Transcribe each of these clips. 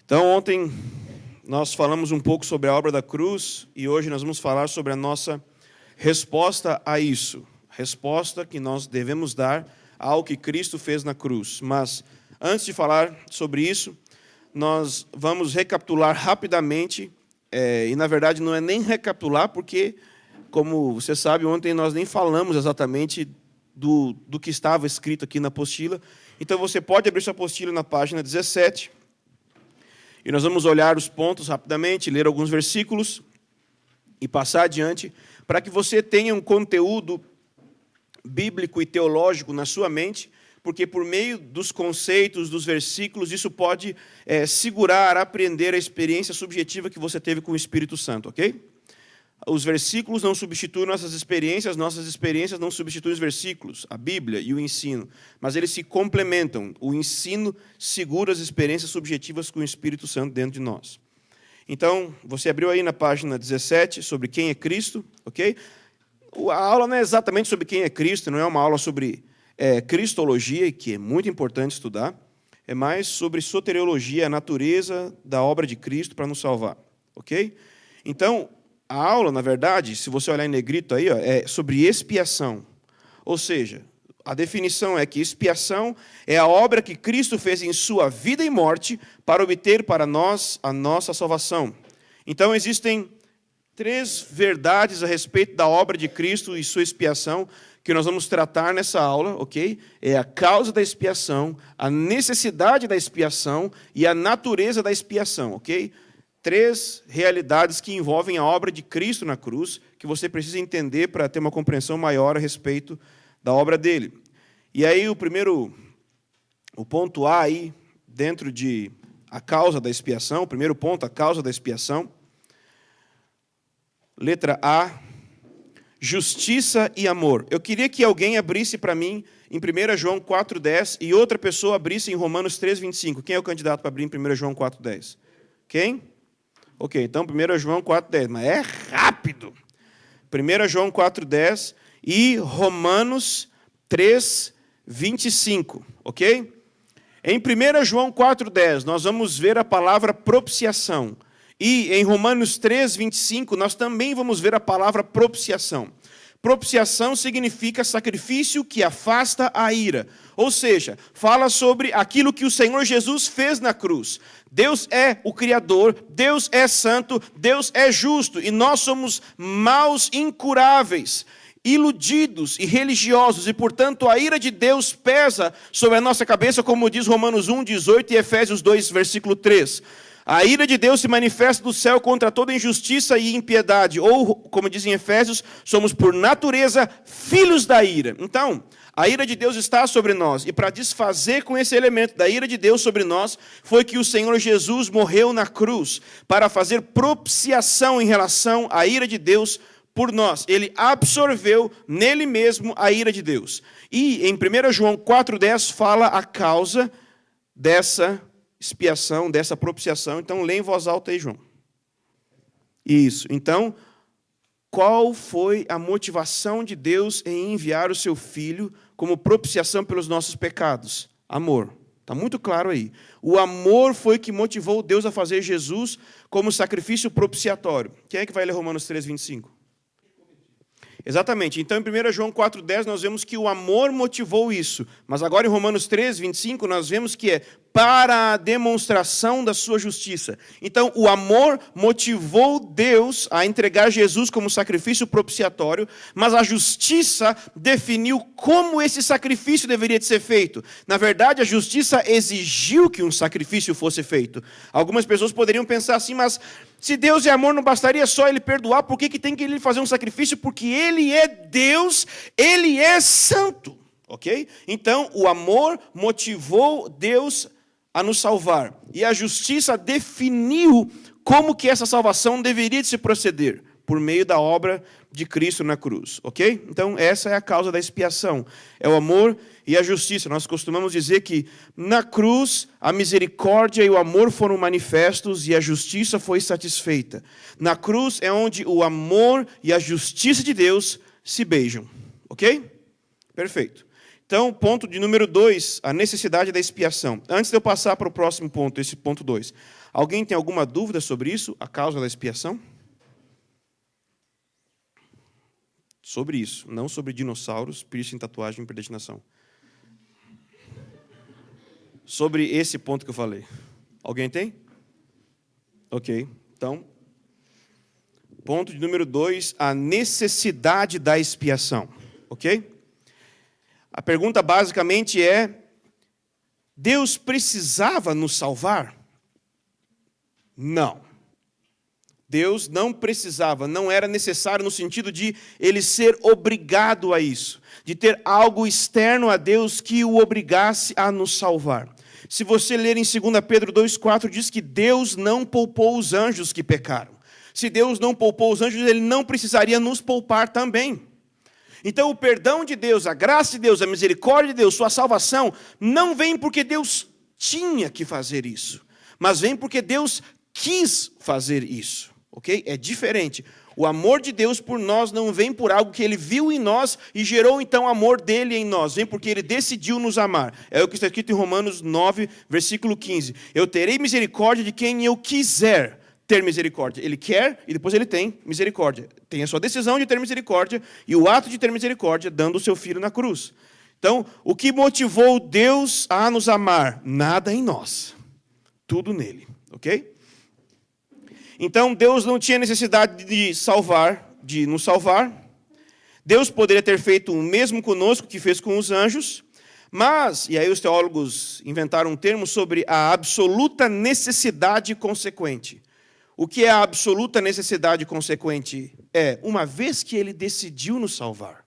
Então, ontem nós falamos um pouco sobre a obra da cruz e hoje nós vamos falar sobre a nossa resposta a isso. Resposta que nós devemos dar ao que Cristo fez na cruz. Mas, antes de falar sobre isso, nós vamos recapitular rapidamente, e na verdade não é nem recapitular, porque, como você sabe, ontem nós nem falamos exatamente do que estava escrito aqui na apostila. Então, você pode abrir sua apostila na página 17, e nós vamos olhar os pontos rapidamente, ler alguns versículos e passar adiante, para que você tenha um conteúdo bíblico e teológico na sua mente, porque por meio dos conceitos, dos versículos, isso pode segurar, aprender a experiência subjetiva que você teve com o Espírito Santo, ok? Os versículos não substituem nossas experiências não substituem os versículos, a Bíblia e o ensino, mas eles se complementam. O ensino segura as experiências subjetivas com o Espírito Santo dentro de nós. Então, você abriu aí na página 17 sobre quem é Cristo, ok? A aula não é exatamente sobre quem é Cristo, não é uma aula sobre cristologia, que é muito importante estudar, é mais sobre soteriologia, a natureza da obra de Cristo para nos salvar, ok? Então, a aula, na verdade, se você olhar em negrito aí, ó, é sobre expiação. Ou seja, a definição é que expiação é a obra que Cristo fez em sua vida e morte para obter para nós a nossa salvação. Então, existem 3 verdades a respeito da obra de Cristo e sua expiação que nós vamos tratar nessa aula, ok? É a causa da expiação, a necessidade da expiação e a natureza da expiação, ok? 3 realidades que envolvem a obra de Cristo na cruz, que você precisa entender para ter uma compreensão maior a respeito da obra dele. E aí o ponto A aí, dentro de a causa da expiação, o primeiro ponto, a causa da expiação. Letra A, justiça e amor. Eu queria que alguém abrisse para mim em 1 João 4,10 e outra pessoa abrisse em Romanos 3,25. Quem é o candidato para abrir em 1 João 4,10? Quem? Ok, então 1 João 4,10, mas é rápido. 1 João 4,10 e Romanos 3,25, ok? Em 1 João 4,10 nós vamos ver a palavra propiciação. E em Romanos 3,25 nós também vamos ver a palavra propiciação. Propiciação significa sacrifício que afasta a ira. Ou seja, fala sobre aquilo que o Senhor Jesus fez na cruz. Deus é o Criador, Deus é santo, Deus é justo. E nós somos maus, incuráveis, iludidos e religiosos. E, portanto, a ira de Deus pesa sobre a nossa cabeça, como diz Romanos 1,18 e Efésios 2, versículo 3. A ira de Deus se manifesta do céu contra toda injustiça e impiedade. Ou, como diz em Efésios, somos por natureza filhos da ira. Então, a ira de Deus está sobre nós. E para desfazer com esse elemento da ira de Deus sobre nós, foi que o Senhor Jesus morreu na cruz para fazer propiciação em relação à ira de Deus por nós. Ele absorveu nele mesmo a ira de Deus. E em 1 João 4,10 fala a causa dessa expiação, dessa propiciação. Então, lê em voz alta aí, João. Isso. Então, qual foi a motivação de Deus em enviar o seu Filho como propiciação pelos nossos pecados? Amor. Está muito claro aí. O amor foi que motivou Deus a fazer Jesus como sacrifício propiciatório. Quem é que vai ler Romanos 3,25? Exatamente. Então, em 1 João 4,10, nós vemos que o amor motivou isso. Mas agora, em Romanos 3,25, nós vemos que é para a demonstração da sua justiça. Então, o amor motivou Deus a entregar Jesus como sacrifício propiciatório, mas a justiça definiu como esse sacrifício deveria de ser feito. Na verdade, a justiça exigiu que um sacrifício fosse feito. Algumas pessoas poderiam pensar assim, mas se Deus é amor, não bastaria só Ele perdoar, por que tem que Ele fazer um sacrifício? Porque Ele é Deus, Ele é santo, ok? Então, o amor motivou Deus a nos salvar. E a justiça definiu como que essa salvação deveria de se proceder, por meio da obra de Cristo na cruz, ok? Então, essa é a causa da expiação. É o amor e a justiça. Nós costumamos dizer que na cruz a misericórdia e o amor foram manifestos e a justiça foi satisfeita. Na cruz é onde o amor e a justiça de Deus se beijam, ok? Perfeito. Então, ponto de número 2, a necessidade da expiação. Antes de eu passar para o próximo ponto, esse ponto 2, alguém tem alguma dúvida sobre isso, a causa da expiação? Sobre isso, não sobre dinossauros, piercing, tatuagem e predestinação. Sobre esse ponto que eu falei. Alguém tem? Ok, então, ponto de número 2, a necessidade da expiação. Ok? A pergunta basicamente é, Deus precisava nos salvar? Não. Deus não precisava, não era necessário no sentido de ele ser obrigado a isso, de ter algo externo a Deus que o obrigasse a nos salvar. Se você ler em 2 Pedro 2,4, diz que Deus não poupou os anjos que pecaram. Se Deus não poupou os anjos, ele não precisaria nos poupar também. Então, o perdão de Deus, a graça de Deus, a misericórdia de Deus, sua salvação, não vem porque Deus tinha que fazer isso, mas vem porque Deus quis fazer isso, ok? É diferente. O amor de Deus por nós não vem por algo que Ele viu em nós e gerou, então, o amor dEle em nós. Vem porque Ele decidiu nos amar. É o que está escrito em Romanos 9, versículo 15. Eu terei misericórdia de quem eu quiser ter misericórdia. Ele quer e depois ele tem misericórdia. Tem a sua decisão de ter misericórdia e o ato de ter misericórdia dando o seu filho na cruz. Então, o que motivou Deus a nos amar? Nada em nós. Tudo nele, ok? Então, Deus não tinha necessidade de nos salvar. Deus poderia ter feito o mesmo conosco que fez com os anjos, mas, e aí os teólogos inventaram um termo sobre a absoluta necessidade consequente. O que é a absoluta necessidade consequente? É, uma vez que Ele decidiu nos salvar,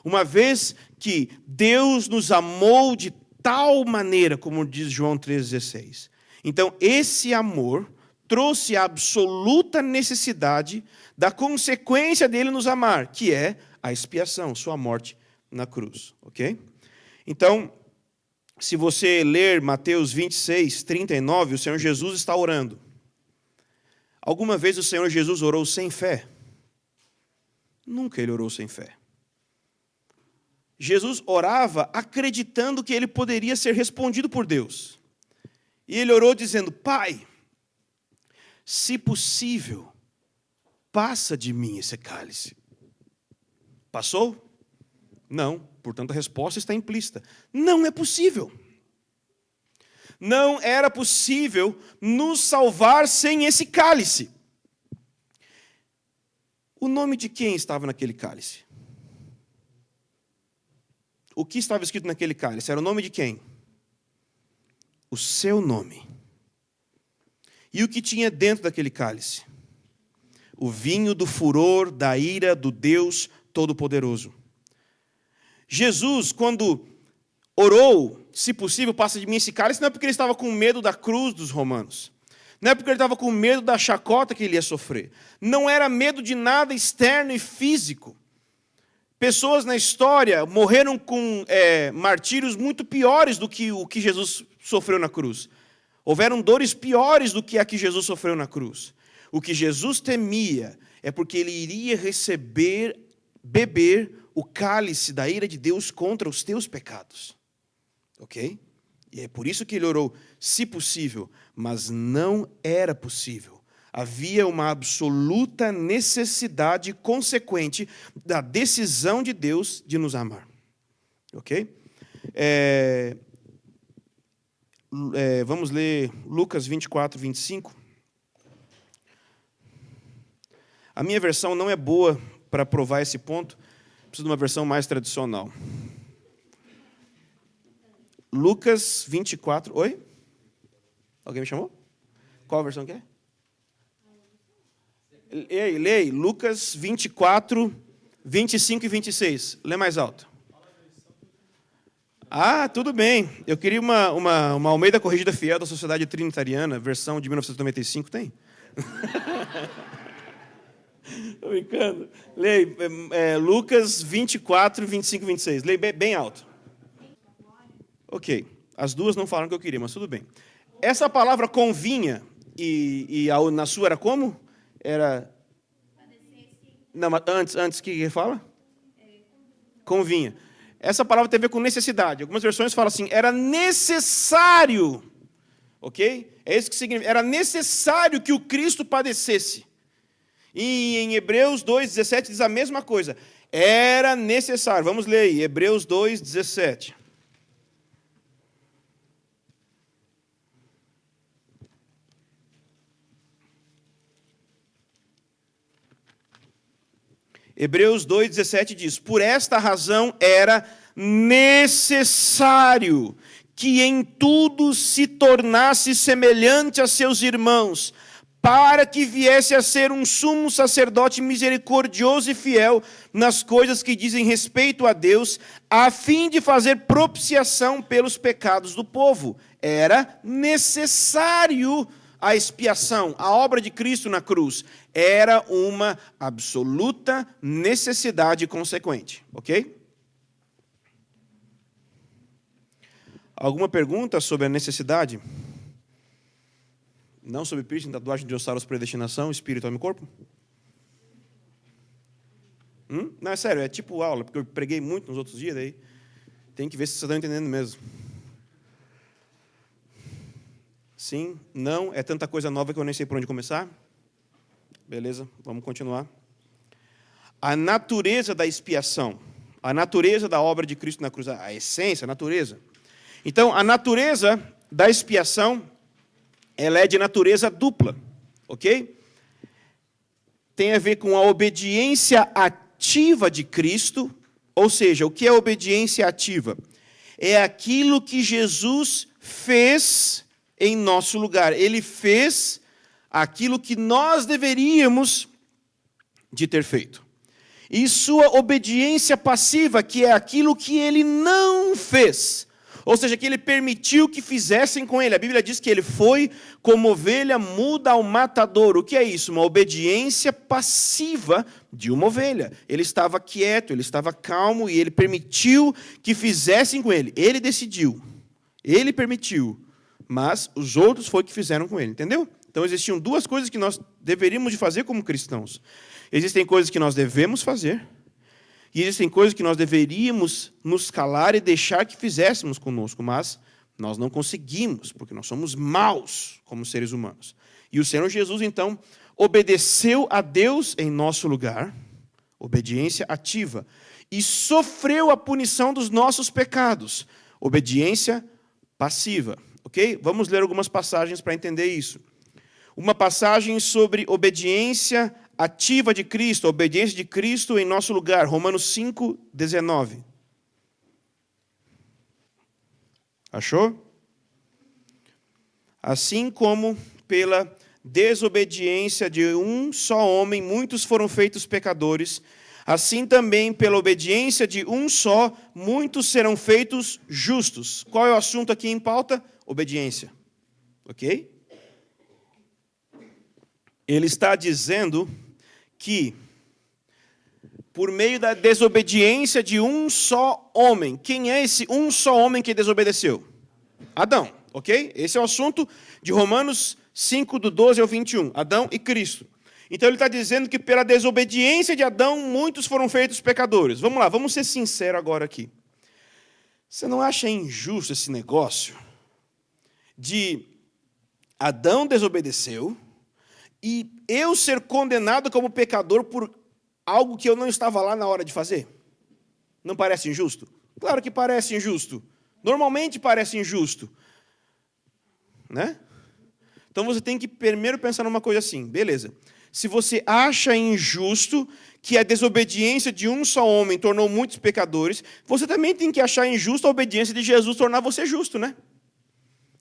uma vez que Deus nos amou de tal maneira, como diz João 3,16. Então, esse amor trouxe a absoluta necessidade da consequência dele nos amar, que é a expiação, sua morte na cruz. Ok? Então, se você ler Mateus 26, 39, o Senhor Jesus está orando. Alguma vez o Senhor Jesus orou sem fé? Nunca ele orou sem fé. Jesus orava acreditando que ele poderia ser respondido por Deus. E ele orou dizendo, Pai, se possível, passa de mim esse cálice. Passou? Não. Portanto, a resposta está implícita. Não é possível. Não era possível nos salvar sem esse cálice. O nome de quem estava naquele cálice? O que estava escrito naquele cálice? Era o nome de quem? O seu nome. E o que tinha dentro daquele cálice? O vinho do furor, da ira do Deus Todo-Poderoso. Jesus, quando orou, se possível, passa de mim esse cálice, não é porque ele estava com medo da cruz dos romanos. Não é porque ele estava com medo da chacota que ele ia sofrer. Não era medo de nada externo e físico. Pessoas na história morreram com martírios muito piores do que o que Jesus sofreu na cruz. Houveram dores piores do que a que Jesus sofreu na cruz. O que Jesus temia é porque ele iria beber o cálice da ira de Deus contra os teus pecados. Ok? E é por isso que ele orou, se possível, mas não era possível. Havia uma absoluta necessidade consequente da decisão de Deus de nos amar. Ok? Vamos ler Lucas 24, 25. A minha versão não é boa para provar esse ponto. Preciso de uma versão mais tradicional. Lucas 24... Oi? Alguém me chamou? Qual a versão que é? Lê aí. Lucas 24, 25 e 26. Lê mais alto. Ah, tudo bem. Eu queria uma Almeida Corrigida Fiel da Sociedade Trinitariana, versão de 1995. Tem? Estou brincando. Lê Lucas 24, 25 e 26. Lê bem alto. Ok. As duas não falaram o que eu queria, mas tudo bem. Essa palavra convinha, na sua era como? Era... Não, mas antes o que fala? Convinha. essa palavra tem a ver com necessidade. Algumas versões falam assim, era necessário, ok? É isso que significa, era necessário que o Cristo padecesse. E em Hebreus 2,17 diz a mesma coisa. Era necessário. Vamos ler aí, Hebreus 2,17. Hebreus 2,17 diz, por esta razão era necessário que em tudo se tornasse semelhante a seus irmãos, para que viesse a ser um sumo sacerdote misericordioso e fiel nas coisas que dizem respeito a Deus, a fim de fazer propiciação pelos pecados do povo. Era necessário a expiação, a obra de Cristo na cruz. Era uma absoluta necessidade consequente, ok? Alguma pergunta sobre a necessidade? Não sobre piercing, tatuagem, dinossauros, predestinação, espírito, alma e corpo? Não, é sério, é tipo aula, porque eu preguei muito nos outros dias, daí tem que ver se vocês estão entendendo mesmo. Sim, não, é tanta coisa nova que eu nem sei por onde começar. Beleza, vamos continuar. A natureza da expiação, a natureza da obra de Cristo na cruz, a essência, a natureza. Então, a natureza da expiação, ela é de natureza dupla, ok? Tem a ver com a obediência ativa de Cristo, ou seja, o que é obediência ativa? É aquilo que Jesus fez em nosso lugar. Ele fez aquilo que nós deveríamos de ter feito. E sua obediência passiva, que é aquilo que ele não fez. Ou seja, que ele permitiu que fizessem com ele. A Bíblia diz que ele foi como ovelha muda ao matador. O que é isso? Uma obediência passiva de uma ovelha. Ele estava quieto, ele estava calmo e ele permitiu que fizessem com ele. Ele decidiu, ele permitiu, mas os outros foi que fizeram com ele, entendeu? Então existiam duas coisas que nós deveríamos de fazer como cristãos. Existem coisas que nós devemos fazer, e existem coisas que nós deveríamos nos calar e deixar que fizéssemos conosco, mas nós não conseguimos, porque nós somos maus como seres humanos. E o Senhor Jesus, então, obedeceu a Deus em nosso lugar, obediência ativa, e sofreu a punição dos nossos pecados, obediência passiva. Ok? Vamos ler algumas passagens para entender isso. Uma passagem sobre obediência ativa de Cristo, a obediência de Cristo em nosso lugar, Romanos 5:19. Achou? Assim como pela desobediência de um só homem, muitos foram feitos pecadores, assim também pela obediência de um só, muitos serão feitos justos. Qual é o assunto aqui em pauta? Obediência. Ok? Ele está dizendo que, por meio da desobediência de um só homem, quem é esse um só homem que desobedeceu? Adão, ok? Esse é o assunto de Romanos 5, do 12 ao 21, Adão e Cristo. Então ele está dizendo que pela desobediência de Adão, muitos foram feitos pecadores. Vamos lá, vamos ser sinceros agora aqui. Você não acha injusto esse negócio de Adão desobedeceu e eu ser condenado como pecador por algo que eu não estava lá na hora de fazer? Não parece injusto? Claro que parece injusto. Normalmente parece injusto. Né? Então você tem que primeiro pensar numa coisa assim, beleza. Se você acha injusto que a desobediência de um só homem tornou muitos pecadores, você também tem que achar injusto a obediência de Jesus tornar você justo, né?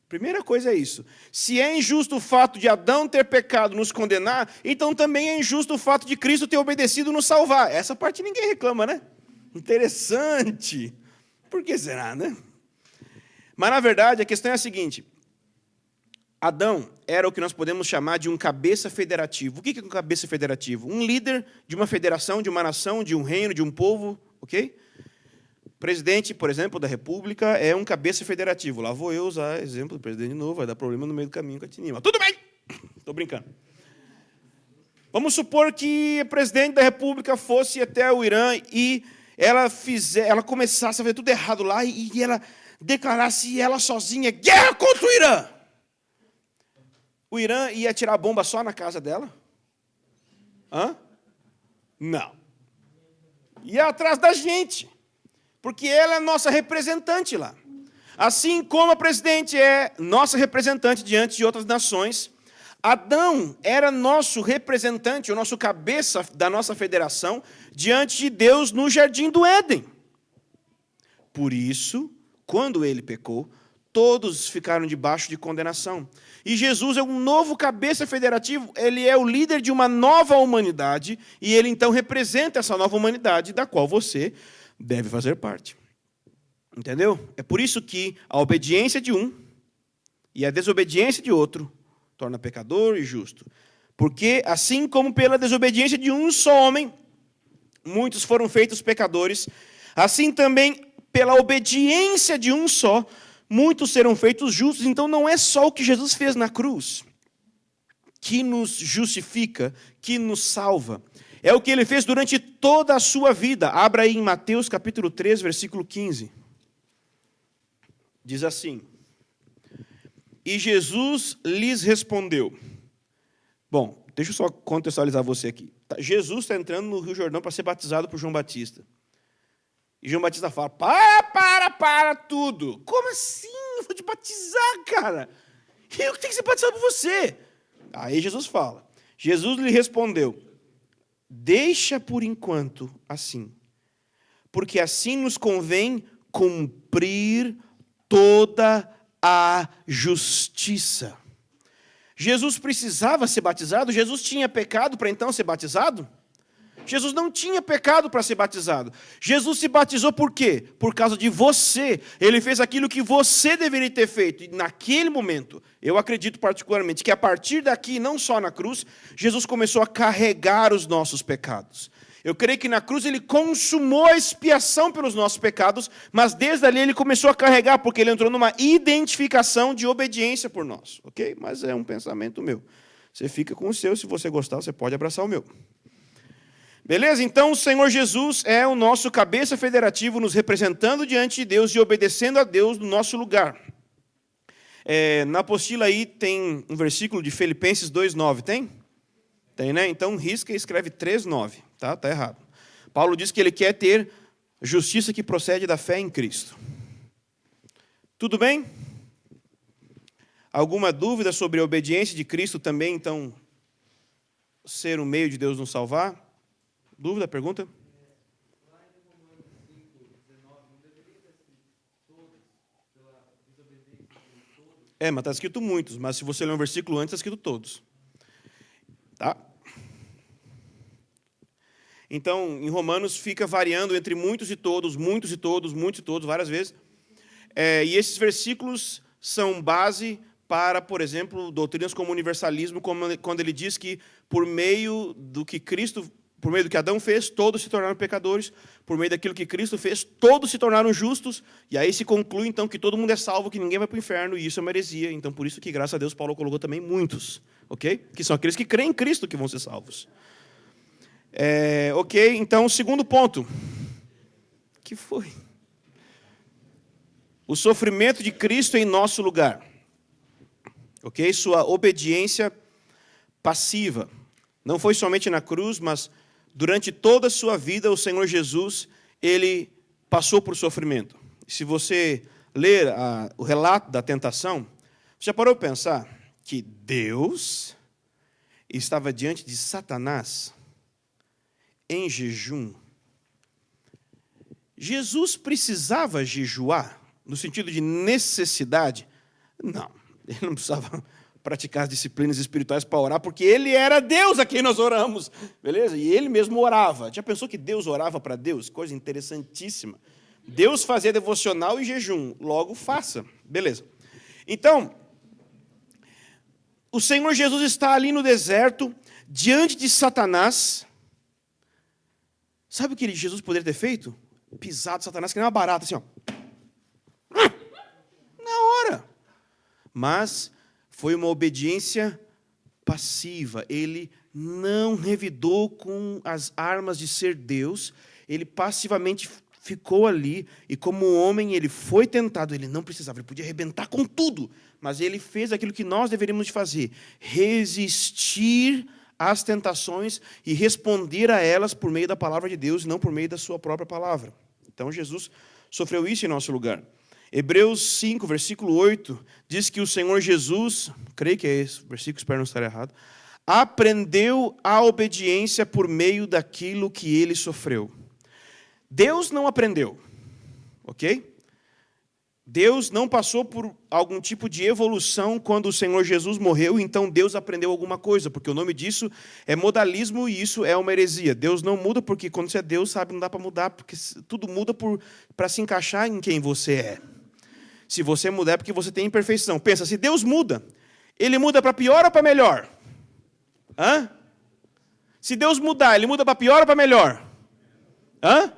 Primeira coisa é isso. Se é injusto o fato de Adão ter pecado nos condenar, então também é injusto o fato de Cristo ter obedecido nos salvar. Essa parte ninguém reclama, né? Interessante. Por que será, né? Mas, na verdade, a questão é a seguinte. Adão era o que nós podemos chamar de um cabeça federativo. O que é um cabeça federativo? Um líder de uma federação, de uma nação, de um reino, de um povo, ok? Presidente, por exemplo, da República é um cabeça federativo. Lá vou eu usar exemplo do presidente de novo, vai dar problema no meio do caminho com a Tininha. Mas tudo bem! Estou brincando. Vamos supor que o presidente da República fosse até o Irã e ela começasse a ver tudo errado lá e ela declarasse ela sozinha guerra contra o Irã. O Irã ia atirar bomba só na casa dela? Hã? Não. Ia atrás da gente, porque ela é nossa representante lá. Assim como a presidente é nossa representante diante de outras nações, Adão era nosso representante, o nosso cabeça da nossa federação, diante de Deus no jardim do Éden. Por isso, quando ele pecou, todos ficaram debaixo de condenação. E Jesus é um novo cabeça federativo, ele é o líder de uma nova humanidade, e ele então representa essa nova humanidade da qual você deve fazer parte. Entendeu? É por isso que a obediência de um e a desobediência de outro torna pecador e justo. Porque, assim como pela desobediência de um só homem, muitos foram feitos pecadores, assim também pela obediência de um só, muitos serão feitos justos. Então não é só o que Jesus fez na cruz que nos justifica, que nos salva. É o que ele fez durante toda a sua vida. Abra aí em Mateus capítulo 3, versículo 15. Diz assim: e Jesus lhes respondeu. Bom, deixa eu só contextualizar você aqui. Jesus está entrando no Rio Jordão para ser batizado por João Batista. E João Batista fala, para tudo. Como assim? Eu vou te batizar, cara. Eu tenho que ser batizado por você. Aí Jesus fala. Jesus lhe respondeu, deixa por enquanto assim, porque assim nos convém cumprir toda a justiça. Jesus precisava ser batizado? Jesus tinha pecado para então ser batizado? Jesus não tinha pecado para ser batizado. Jesus se batizou por quê? Por causa de você. Ele fez aquilo que você deveria ter feito. E naquele momento, eu acredito particularmente que a partir daqui, não só na cruz, Jesus começou a carregar os nossos pecados. Eu creio que na cruz ele consumou a expiação pelos nossos pecados, mas desde ali ele começou a carregar, porque ele entrou numa identificação de obediência por nós. Ok? Mas é um pensamento meu. Você fica com o seu, se você gostar, você pode abraçar o meu. Beleza? Então o Senhor Jesus é o nosso cabeça federativo, nos representando diante de Deus e obedecendo a Deus no nosso lugar. Na apostila aí tem um versículo de Filipenses 2,9, tem? Tem, né? Então risca e escreve 3,9. Tá errado. Paulo diz que ele quer ter justiça que procede da fé em Cristo. Tudo bem? Alguma dúvida sobre a obediência de Cristo também, então, ser o meio de Deus nos salvar? Dúvida, pergunta? Mas está escrito muitos, mas se você ler um versículo antes, está escrito todos. Tá? Então, em Romanos, fica variando entre muitos e todos, muitos e todos, muitos e todos, várias vezes. E esses versículos são base para, por exemplo, doutrinas como o universalismo, quando ele diz que por meio do que Adão fez, todos se tornaram pecadores, por meio daquilo que Cristo fez, todos se tornaram justos, e aí se conclui, então, que todo mundo é salvo, que ninguém vai para o inferno, e isso é uma heresia. Então, por isso que, graças a Deus, Paulo colocou também muitos, ok? Que são aqueles que creem em Cristo que vão ser salvos. Ok, então, o segundo ponto. Que foi? O sofrimento de Cristo em nosso lugar. Ok? Sua obediência passiva. Não foi somente na cruz, mas durante toda a sua vida, o Senhor Jesus, ele passou por sofrimento. Se você ler o relato da tentação, você já parou para pensar que Deus estava diante de Satanás em jejum? Jesus precisava jejuar, no sentido de necessidade? Não, ele não precisava praticar as disciplinas espirituais para orar, porque ele era Deus a quem nós oramos, beleza? E ele mesmo orava. Já pensou que Deus orava para Deus? Coisa interessantíssima. Deus fazia devocional e jejum, logo faça, beleza. Então, o Senhor Jesus está ali no deserto, diante de Satanás. Sabe o que Jesus poderia ter feito? Pisado Satanás, que nem uma barata, assim, ó. Na hora. Mas foi uma obediência passiva. Ele não revidou com as armas de ser Deus. ele passivamente ficou ali, e como homem ele foi tentado, ele não precisava, ele podia arrebentar com tudo, mas ele fez aquilo que nós deveríamos fazer, resistir às tentações e responder a elas por meio da palavra de Deus, e não por meio da sua própria palavra. Então Jesus sofreu isso em nosso lugar. Hebreus 5, versículo 8, diz que o Senhor Jesus, creio que é esse versículo, espero não estar errado, aprendeu a obediência por meio daquilo que ele sofreu. Deus não aprendeu, ok? Deus não passou por algum tipo de evolução quando o Senhor Jesus morreu, então Deus aprendeu alguma coisa, porque o nome disso é modalismo e isso é uma heresia. Deus não muda porque quando você é Deus, sabe, não dá para mudar, porque tudo muda para se encaixar em quem você é. Se você mudar é porque você tem imperfeição. Pensa, se Deus muda, Ele muda para pior ou para melhor? Hã? Se Deus mudar, Ele muda para pior ou para melhor? Hã?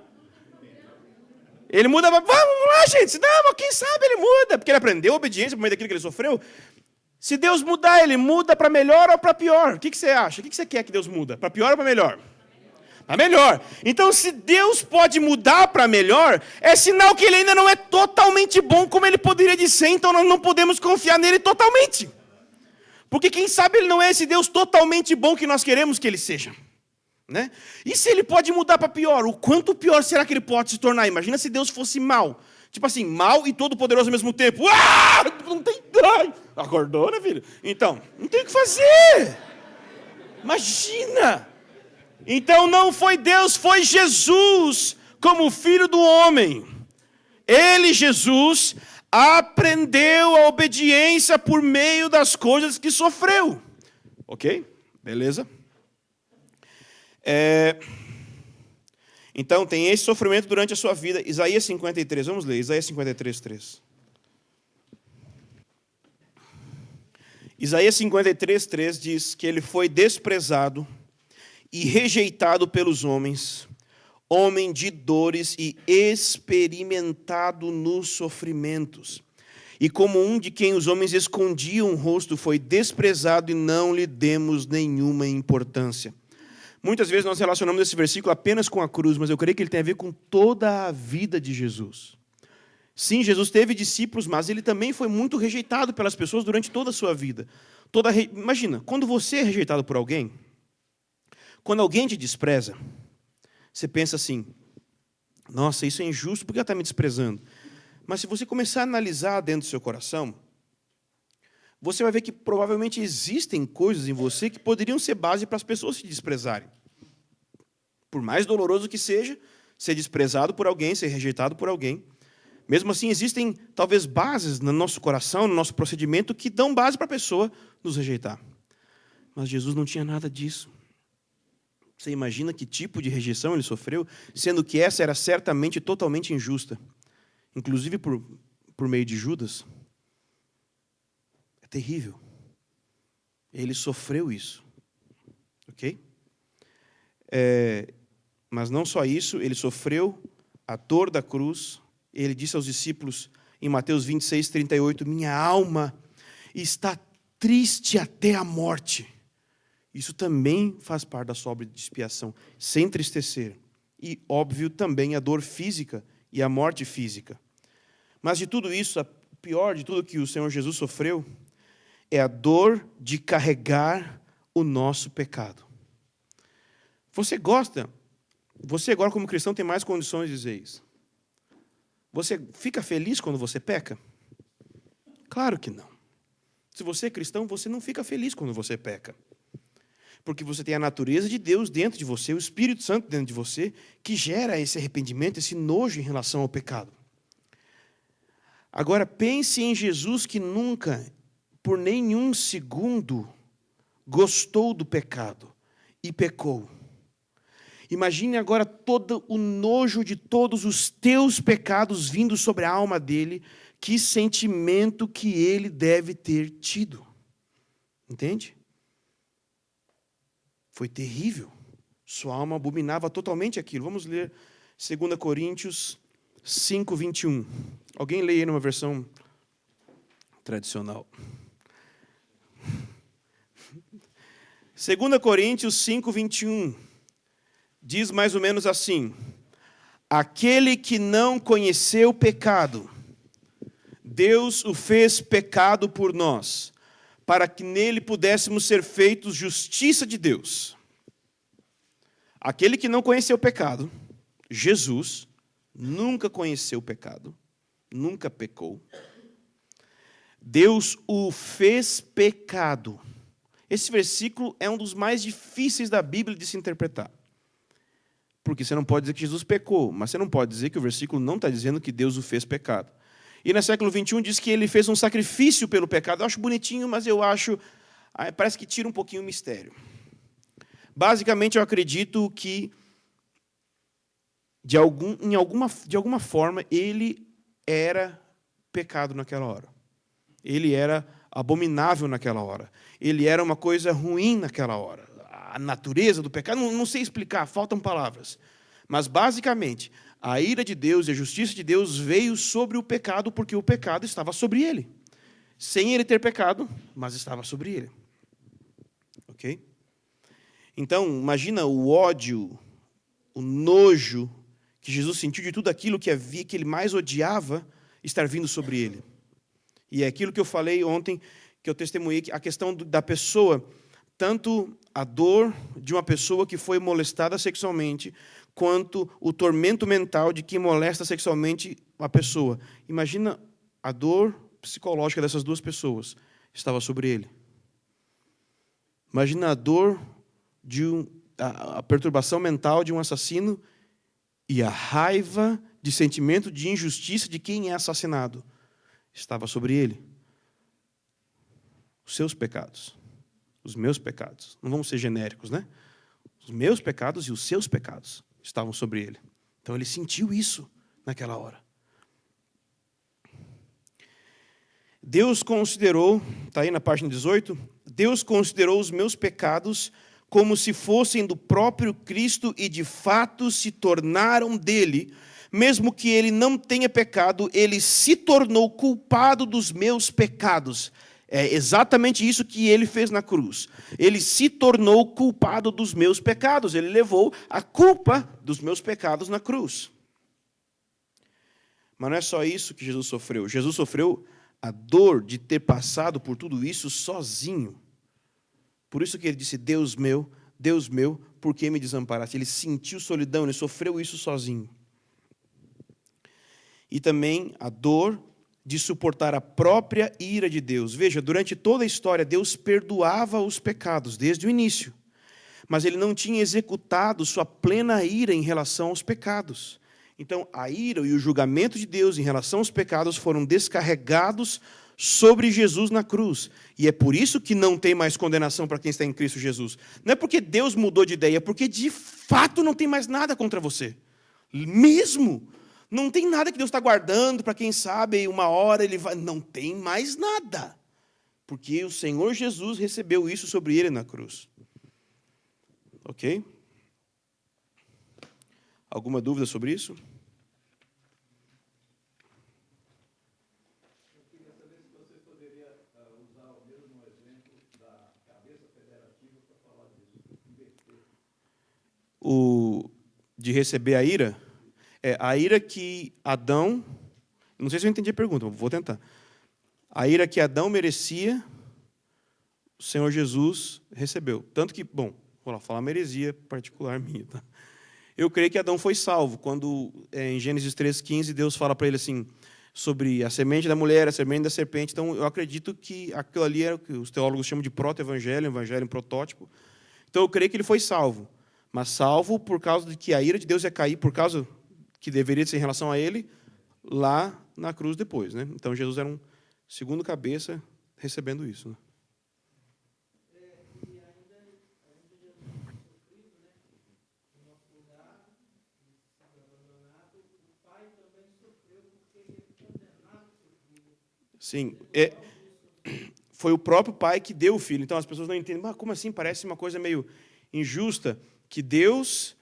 Ele muda, vamos lá, gente, não, quem sabe ele muda, porque ele aprendeu a obediência por meio daquilo que ele sofreu. Se Deus mudar, ele muda para melhor ou para pior? O que você acha? O que você quer que Deus muda? Para pior ou para melhor? Para melhor. Então, se Deus pode mudar para melhor, é sinal que ele ainda não é totalmente bom como ele poderia ser, então nós não podemos confiar nele totalmente. Porque quem sabe ele não é esse Deus totalmente bom que nós queremos que ele seja. Né? E se ele pode mudar para pior? O quanto pior será que ele pode se tornar? Imagina se Deus fosse mau. Tipo assim, mau e todo poderoso ao mesmo tempo. Ah! Não tem... Ai! Acordou, né, filho? Então, não tem o que fazer. Imagina! Então não foi Deus, foi Jesus como filho do homem. Ele, Jesus, aprendeu a obediência por meio das coisas que sofreu. Ok? Beleza? Então, tem esse sofrimento durante a sua vida. Isaías 53, vamos ler. Isaías 53, 3. Isaías 53, 3 diz que ele foi desprezado e rejeitado pelos homens, homem de dores e experimentado nos sofrimentos. E como um de quem os homens escondiam o rosto, foi desprezado e não lhe demos nenhuma importância. Muitas vezes nós relacionamos esse versículo apenas com a cruz, mas eu creio que ele tem a ver com toda a vida de Jesus. Sim, Jesus teve discípulos, mas ele também foi muito rejeitado pelas pessoas durante toda a sua vida. Imagina, quando você é rejeitado por alguém, quando alguém te despreza, você pensa assim, nossa, isso é injusto, por que ela está me desprezando? Mas se você começar a analisar dentro do seu coração, você vai ver que provavelmente existem coisas em você que poderiam ser base para as pessoas te desprezarem. Por mais doloroso que seja, ser desprezado por alguém, ser rejeitado por alguém. Mesmo assim, existem talvez bases no nosso coração, no nosso procedimento, que dão base para a pessoa nos rejeitar. Mas Jesus não tinha nada disso. Você imagina que tipo de rejeição ele sofreu, sendo que essa era certamente totalmente injusta. Inclusive por meio de Judas. Terrível. Ele sofreu isso. Ok? Mas não só isso, ele sofreu a dor da cruz. Ele disse aos discípulos, em Mateus 26, 38, minha alma está triste até a morte. Isso também faz parte da sua obra de expiação, sem entristecer. E, óbvio, também a dor física e a morte física. Mas de tudo isso, o pior de tudo que o Senhor Jesus sofreu, é a dor de carregar o nosso pecado. Você agora como cristão tem mais condições de dizer isso. Você fica feliz quando você peca? Claro que não. Se você é cristão, você não fica feliz quando você peca. Porque você tem a natureza de Deus dentro de você, o Espírito Santo dentro de você, que gera esse arrependimento, esse nojo em relação ao pecado. Agora, pense em Jesus que nunca, por nenhum segundo, gostou do pecado e pecou. Imagine agora todo o nojo de todos os teus pecados vindo sobre a alma dele, que sentimento que ele deve ter tido. Entende? Foi terrível. Sua alma abominava totalmente aquilo. Vamos ler 2 Coríntios 5, 21. Alguém lê aí numa versão tradicional. 2 Coríntios 5, 21. Diz mais ou menos assim: aquele que não conheceu o pecado, Deus o fez pecado por nós, para que nele pudéssemos ser feitos justiça de Deus. Aquele que não conheceu o pecado, Jesus, nunca conheceu o pecado, nunca pecou. Deus o fez pecado. Esse versículo é um dos mais difíceis da Bíblia de se interpretar. Porque você não pode dizer que Jesus pecou, mas você não pode dizer que o versículo não está dizendo que Deus o fez pecado. E no século 21 diz que ele fez um sacrifício pelo pecado. Eu acho bonitinho, mas eu acho... parece que tira um pouquinho o mistério. Basicamente, eu acredito que, de alguma forma, ele era pecado naquela hora. Ele era abominável naquela hora. Ele era uma coisa ruim naquela hora. A natureza do pecado, não sei explicar, faltam palavras. Mas, basicamente, a ira de Deus e a justiça de Deus veio sobre o pecado, porque o pecado estava sobre ele. Sem ele ter pecado, mas estava sobre ele. Ok? Então, imagina o ódio, o nojo que Jesus sentiu de tudo aquilo que havia, que ele mais odiava, estar vindo sobre ele. E é aquilo que eu falei ontem, que eu testemunhei, a questão da pessoa, tanto a dor de uma pessoa que foi molestada sexualmente, quanto o tormento mental de quem molesta sexualmente a pessoa. Imagina a dor psicológica dessas duas pessoas estava sobre ele. Imagina a dor a perturbação mental de um assassino e a raiva de sentimento de injustiça de quem é assassinado estava sobre ele. Os seus pecados, os meus pecados, não vamos ser genéricos, né? Os meus pecados e os seus pecados estavam sobre ele. Então ele sentiu isso naquela hora. Deus considerou, está aí na página 18, Deus considerou os meus pecados como se fossem do próprio Cristo e de fato se tornaram dele. Mesmo que ele não tenha pecado, ele se tornou culpado dos meus pecados. É exatamente isso que ele fez na cruz. Ele se tornou culpado dos meus pecados. Ele levou a culpa dos meus pecados na cruz. Mas não é só isso que Jesus sofreu. Jesus sofreu a dor de ter passado por tudo isso sozinho. Por isso que ele disse, Deus meu, por que me desamparaste? Ele sentiu solidão, ele sofreu isso sozinho. E também a dor de suportar a própria ira de Deus. Veja, durante toda a história, Deus perdoava os pecados, desde o início. Mas ele não tinha executado sua plena ira em relação aos pecados. Então, a ira e o julgamento de Deus em relação aos pecados foram descarregados sobre Jesus na cruz. E é por isso que não tem mais condenação para quem está em Cristo Jesus. Não é porque Deus mudou de ideia, é porque de fato não tem mais nada contra você. Mesmo. Não tem nada que Deus está guardando para quem sabe, uma hora ele vai... Não tem mais nada. Porque o Senhor Jesus recebeu isso sobre ele na cruz. Ok? Alguma dúvida sobre isso? Eu queria saber se você poderia usar o mesmo exemplo da cabeça federativa para falar disso. De receber a ira? A ira que Adão... Não sei se eu entendi a pergunta, vou tentar. A ira que Adão merecia, o Senhor Jesus recebeu. Tanto que, bom, vou lá falar uma heresia particular minha, tá? Eu creio que Adão foi salvo, quando em Gênesis 3,15, Deus fala para ele assim, sobre a semente da mulher, a semente da serpente. Então, eu acredito que aquilo ali era o que os teólogos chamam de proto-evangelho, evangelho em protótipo. Então, eu creio que ele foi salvo. Mas salvo por causa de que a ira de Deus ia cair, por causa que deveria ser em relação a ele, lá na cruz depois, né? Então, Jesus era um segundo cabeça recebendo isso, né? Sim, foi o próprio pai que deu o filho. Então, as pessoas não entendem. Mas como assim? Parece uma coisa meio injusta, que Deus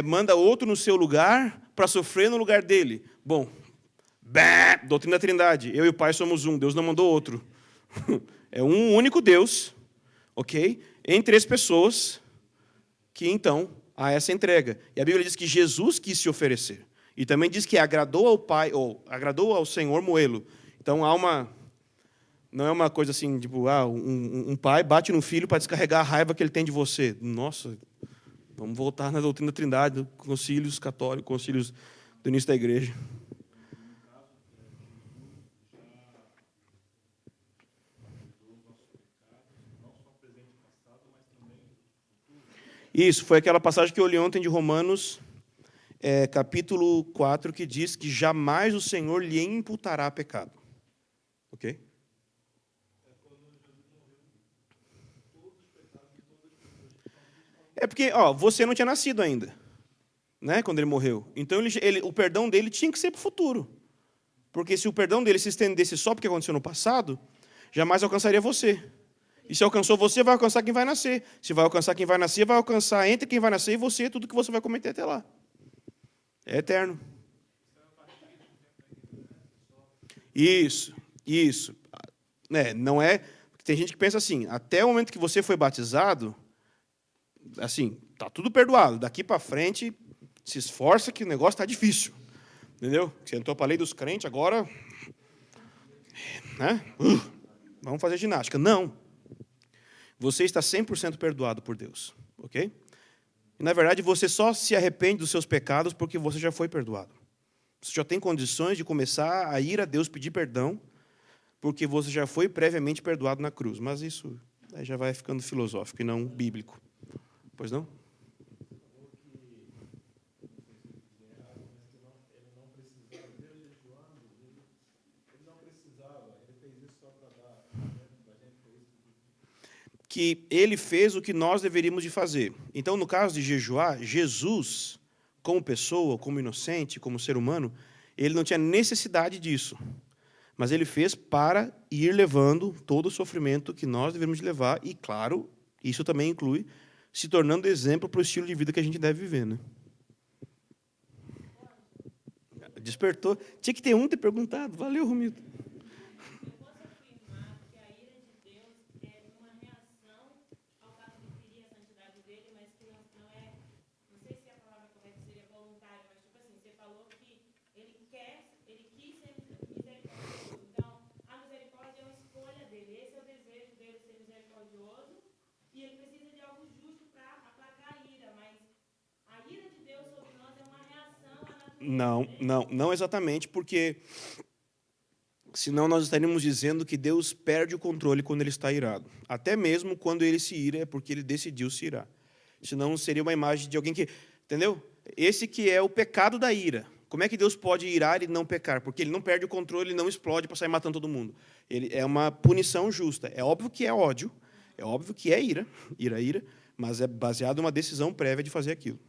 manda outro no seu lugar para sofrer no lugar dele. Bom, doutrina da Trindade. Eu e o Pai somos um. Deus não mandou outro. É um único Deus, ok? Em três pessoas, que então há essa entrega. E a Bíblia diz que Jesus quis se oferecer. E também diz que agradou ao Pai, ou agradou ao Senhor moê-lo. Então, não é uma coisa assim, tipo, um pai bate no filho para descarregar a raiva que ele tem de você. Nossa, vamos voltar na doutrina da Trindade, concílios católicos, concílios do início da igreja. Isso, foi aquela passagem que eu li ontem de Romanos, capítulo 4, que diz que jamais o Senhor lhe imputará pecado. Ok? É porque você não tinha nascido ainda, né, quando ele morreu. Então, o perdão dele tinha que ser para o futuro. Porque se o perdão dele se estendesse só porque aconteceu no passado, jamais alcançaria você. E se alcançou você, vai alcançar quem vai nascer. Se vai alcançar quem vai nascer, vai alcançar entre quem vai nascer e você tudo que você vai cometer até lá. É eterno. Isso. Não é. Tem gente que pensa assim, até o momento que você foi batizado, assim, tá tudo perdoado. Daqui para frente, se esforça que o negócio está difícil. Entendeu? Você entrou para a lei dos crentes, agora, né? Vamos fazer ginástica. Não. Você está 100% perdoado por Deus. Ok? E, na verdade, você só se arrepende dos seus pecados porque você já foi perdoado. Você já tem condições de começar a ir a Deus pedir perdão porque você já foi previamente perdoado na cruz. Mas isso aí já vai ficando filosófico e não bíblico. Pois não? Que ele fez o que nós deveríamos de fazer. Então, no caso de jejuar, Jesus, como pessoa, como inocente, como ser humano, ele não tinha necessidade disso. Mas ele fez para ir levando todo o sofrimento que nós devemos de levar, e, claro, isso também inclui se tornando exemplo para o estilo de vida que a gente deve viver, né? Despertou. Tinha que ter ter perguntado. Valeu, Romildo. Não exatamente, porque senão nós estaríamos dizendo que Deus perde o controle quando ele está irado. Até mesmo quando ele se ira, é porque ele decidiu se irar. Senão seria uma imagem de alguém que... Entendeu? Esse que é o pecado da ira. Como é que Deus pode irar e não pecar? Porque ele não perde o controle, ele não explode para sair matando todo mundo. Ele é uma punição justa. É óbvio que é ódio, é óbvio que é ira, mas é baseado em uma decisão prévia de fazer aquilo.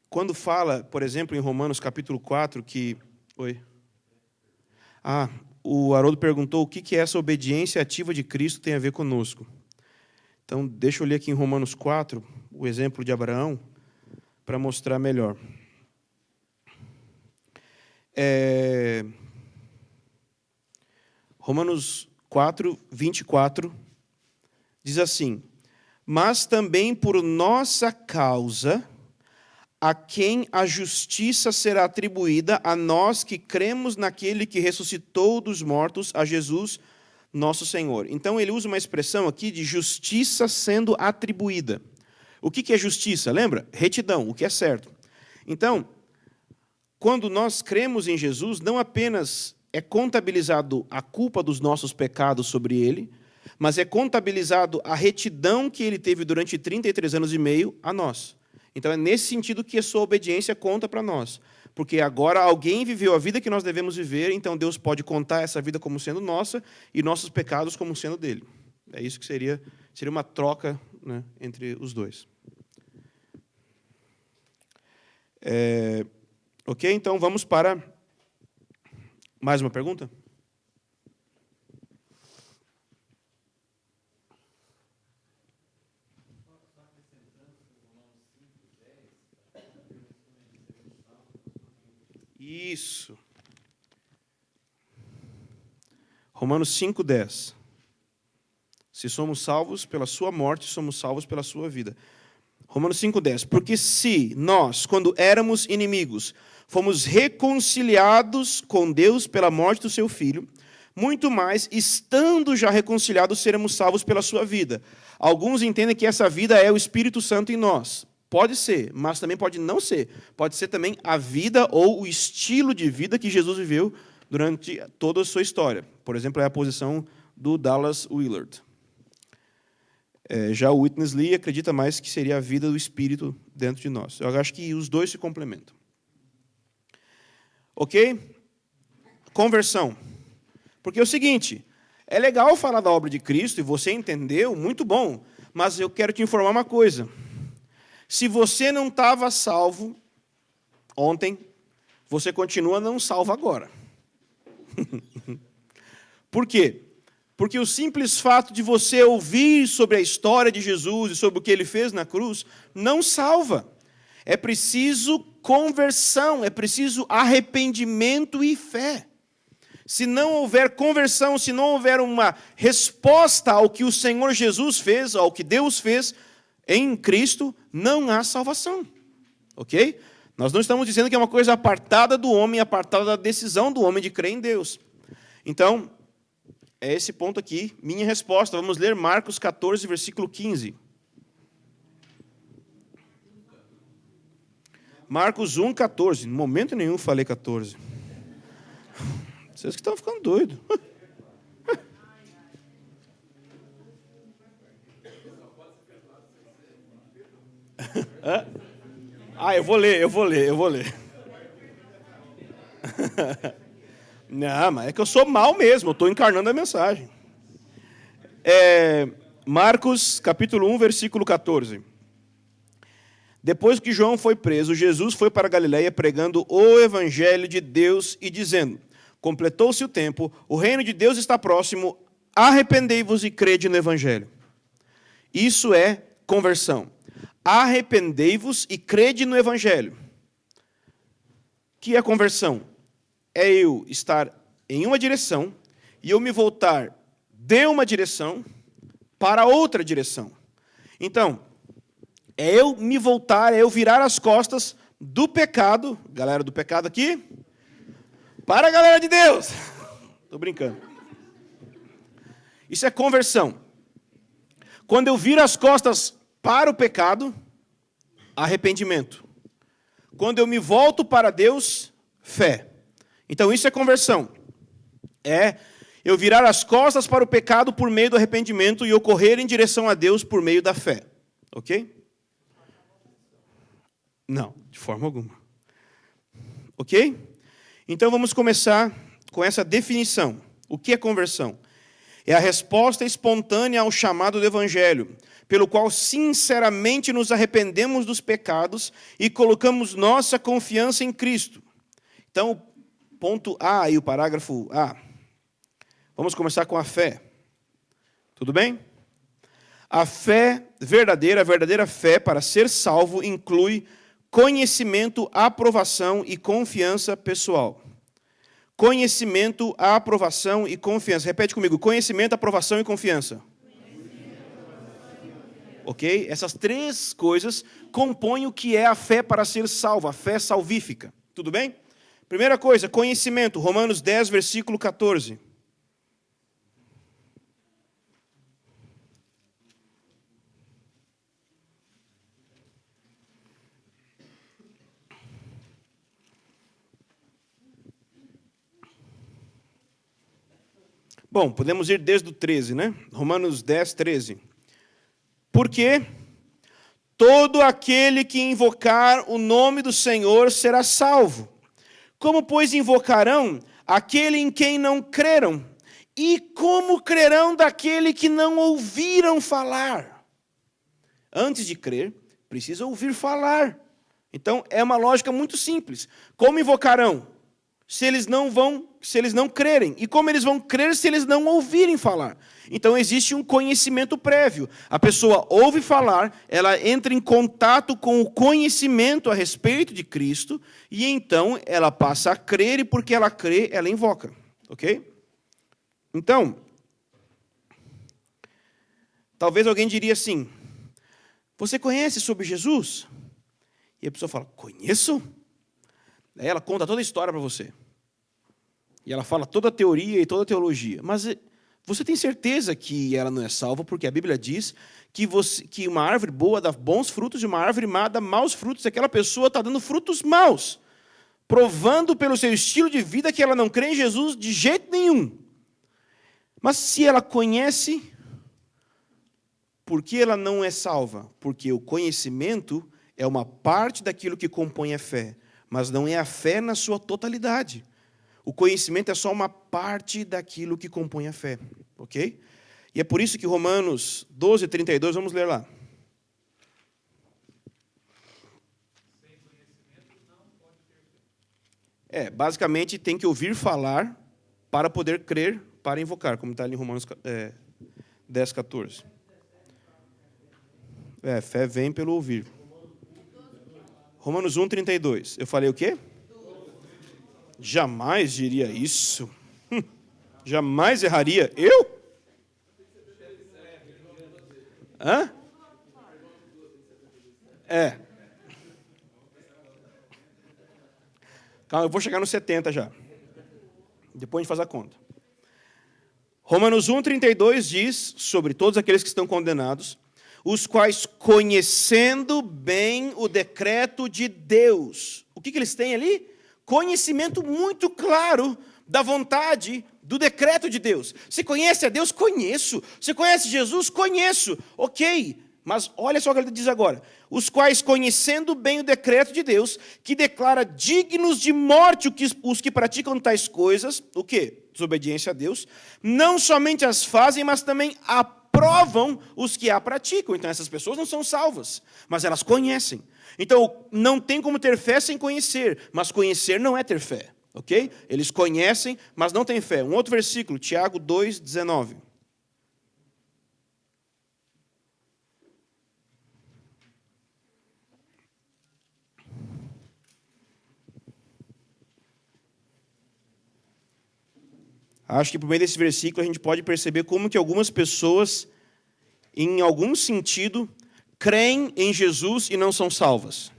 Quando fala, por exemplo, em Romanos capítulo 4, que... Oi. O Haroldo perguntou o que essa obediência ativa de Cristo tem a ver conosco. Então, deixa eu ler aqui em Romanos 4, o exemplo de Abraão, para mostrar melhor. Romanos 4, 24, diz assim: mas também por nossa causa, a quem a justiça será atribuída, a nós que cremos naquele que ressuscitou dos mortos, a Jesus, nosso Senhor. Então, ele usa uma expressão aqui de justiça sendo atribuída. O que é justiça? Lembra? Retidão, o que é certo. Então, quando nós cremos em Jesus, não apenas é contabilizado a culpa dos nossos pecados sobre ele, mas é contabilizado a retidão que ele teve durante 33 anos e meio a nós. Então, é nesse sentido que a sua obediência conta para nós. Porque agora alguém viveu a vida que nós devemos viver, então Deus pode contar essa vida como sendo nossa e nossos pecados como sendo dele. É isso que seria uma troca, né, entre os dois. Ok? Então, vamos para mais uma pergunta? Isso. Romanos 5:10. Se somos salvos pela sua morte, somos salvos pela sua vida. Romanos 5:10. Porque se nós, quando éramos inimigos, fomos reconciliados com Deus pela morte do seu Filho, muito mais, estando já reconciliados, seremos salvos pela sua vida. Alguns entendem que essa vida é o Espírito Santo em nós. Pode ser, mas também pode não ser. Pode ser também a vida ou o estilo de vida que Jesus viveu durante toda a sua história. Por exemplo, é a posição do Dallas Willard. Já o Witness Lee acredita mais que seria a vida do Espírito dentro de nós. Eu acho que os dois se complementam. Ok? Conversão. Porque é o seguinte, é legal falar da obra de Cristo, e você entendeu, muito bom, mas eu quero te informar uma coisa. Se você não estava salvo ontem, você continua não salvo agora. Por quê? Porque o simples fato de você ouvir sobre a história de Jesus e sobre o que ele fez na cruz, não salva. É preciso conversão, é preciso arrependimento e fé. Se não houver conversão, se não houver uma resposta ao que o Senhor Jesus fez, ao que Deus fez em Cristo, não há salvação. Ok? Nós não estamos dizendo que é uma coisa apartada do homem, apartada da decisão do homem de crer em Deus. Então, é esse ponto aqui, minha resposta. Vamos ler Marcos 14, versículo 15. Marcos 1, 14. Em momento nenhum falei 14. Vocês que estão ficando doidos. Eu vou ler. Não, mas é que eu sou mal mesmo, eu estou encarnando a mensagem. Marcos, capítulo 1, versículo 14. Depois que João foi preso, Jesus foi para a Galileia pregando o evangelho de Deus e dizendo: completou-se o tempo, o reino de Deus está próximo, arrependei-vos e crede no evangelho. Isso é conversão. Arrependei-vos e crede no evangelho. O que é conversão? É eu estar em uma direção e eu me voltar de uma direção para outra direção. Então, é eu me voltar, é eu virar as costas do pecado, galera do pecado aqui, para a galera de Deus. Estou brincando. Isso é conversão. Quando eu viro as costas para o pecado, arrependimento. Quando eu me volto para Deus, fé. Então, isso é conversão. É eu virar as costas para o pecado por meio do arrependimento e eu correr em direção a Deus por meio da fé. Ok? Não, de forma alguma. Ok? Então, vamos começar com essa definição. O que é conversão? É a resposta espontânea ao chamado do Evangelho, pelo qual sinceramente nos arrependemos dos pecados e colocamos nossa confiança em Cristo. Então, ponto A e o parágrafo A. Vamos começar com a fé. Tudo bem? A fé verdadeira, a verdadeira fé para ser salvo inclui conhecimento, aprovação e confiança pessoal. Conhecimento, aprovação e confiança. Repete comigo. Conhecimento, aprovação e confiança. Ok? Essas três coisas compõem o que é a fé para ser salvo, a fé salvífica. Tudo bem? Primeira coisa, conhecimento. Romanos 10, versículo 14. Bom, podemos ir desde o 13, né? Romanos 10, 13. Porque todo aquele que invocar o nome do Senhor será salvo. Como, pois, invocarão aquele em quem não creram? E como crerão daquele que não ouviram falar? Antes de crer, precisa ouvir falar. Então, é uma lógica muito simples. Como invocarão? Se eles não crerem. E como eles vão crer se eles não ouvirem falar? Então, existe um conhecimento prévio. A pessoa ouve falar, ela entra em contato com o conhecimento a respeito de Cristo, e então ela passa a crer, e porque ela crê, ela invoca. Ok? Então, talvez alguém diria assim, você conhece sobre Jesus? E a pessoa fala, conheço? Daí ela conta toda a história para você. E ela fala toda a teoria e toda a teologia. Mas você tem certeza que ela não é salva? Porque a Bíblia diz que uma árvore boa dá bons frutos e uma árvore má dá maus frutos. Aquela pessoa está dando frutos maus, provando pelo seu estilo de vida que ela não crê em Jesus de jeito nenhum. Mas se ela conhece, por que ela não é salva? Porque o conhecimento é uma parte daquilo que compõe a fé, mas não é a fé na sua totalidade. O conhecimento é só uma parte daquilo que compõe a fé, ok? E é por isso que Romanos 12, 32, vamos ler lá. Basicamente tem que ouvir falar para poder crer, para invocar, como está ali em Romanos 10, 14. Fé vem pelo ouvir. Romanos 1, 32. Eu falei o quê? Jamais diria isso. Jamais erraria. Eu? Hã? Calma, eu vou chegar no 70 já. Depois a gente faz a conta. Romanos 1, 32 diz sobre todos aqueles que estão condenados, os quais, conhecendo bem o decreto de Deus. O que eles têm ali? Conhecimento muito claro da vontade do decreto de Deus. Você conhece a Deus? Conheço. Você conhece Jesus? Conheço. Ok, mas olha só o que ele diz agora. Os quais, conhecendo bem o decreto de Deus, que declara dignos de morte os que praticam tais coisas, o quê? Desobediência a Deus, não somente as fazem, mas também aprovam os que a praticam. Então essas pessoas não são salvas, mas elas conhecem. Então não tem como ter fé sem conhecer, mas conhecer não é ter fé, ok? Eles conhecem, mas não têm fé. Um outro versículo, Tiago 2, 19. Acho que por meio desse versículo a gente pode perceber como que algumas pessoas, em algum sentido, creem em Jesus e não são salvas.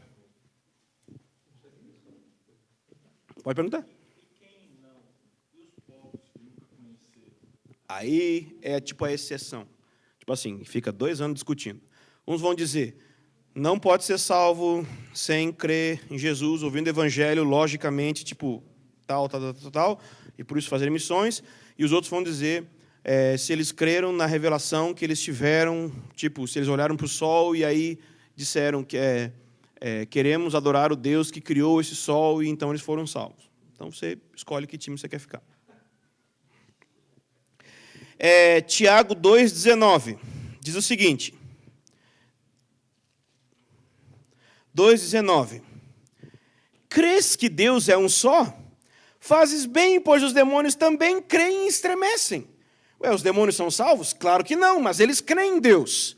Pode perguntar. Aí é tipo a exceção. Tipo assim, fica 2 anos discutindo. Uns vão dizer, não pode ser salvo sem crer em Jesus, ouvindo o evangelho logicamente, tipo, tal, e por isso fazer missões. E os outros vão dizer, se eles creram na revelação que eles tiveram, tipo, se eles olharam para o sol e aí disseram que queremos adorar o Deus que criou esse sol, e então eles foram salvos. Então você escolhe que time você quer ficar. Tiago 2,19 diz o seguinte, 2,19: crês que Deus é um só? Fazes bem, pois os demônios também creem e estremecem. Os demônios são salvos? Claro que não, mas eles creem em Deus.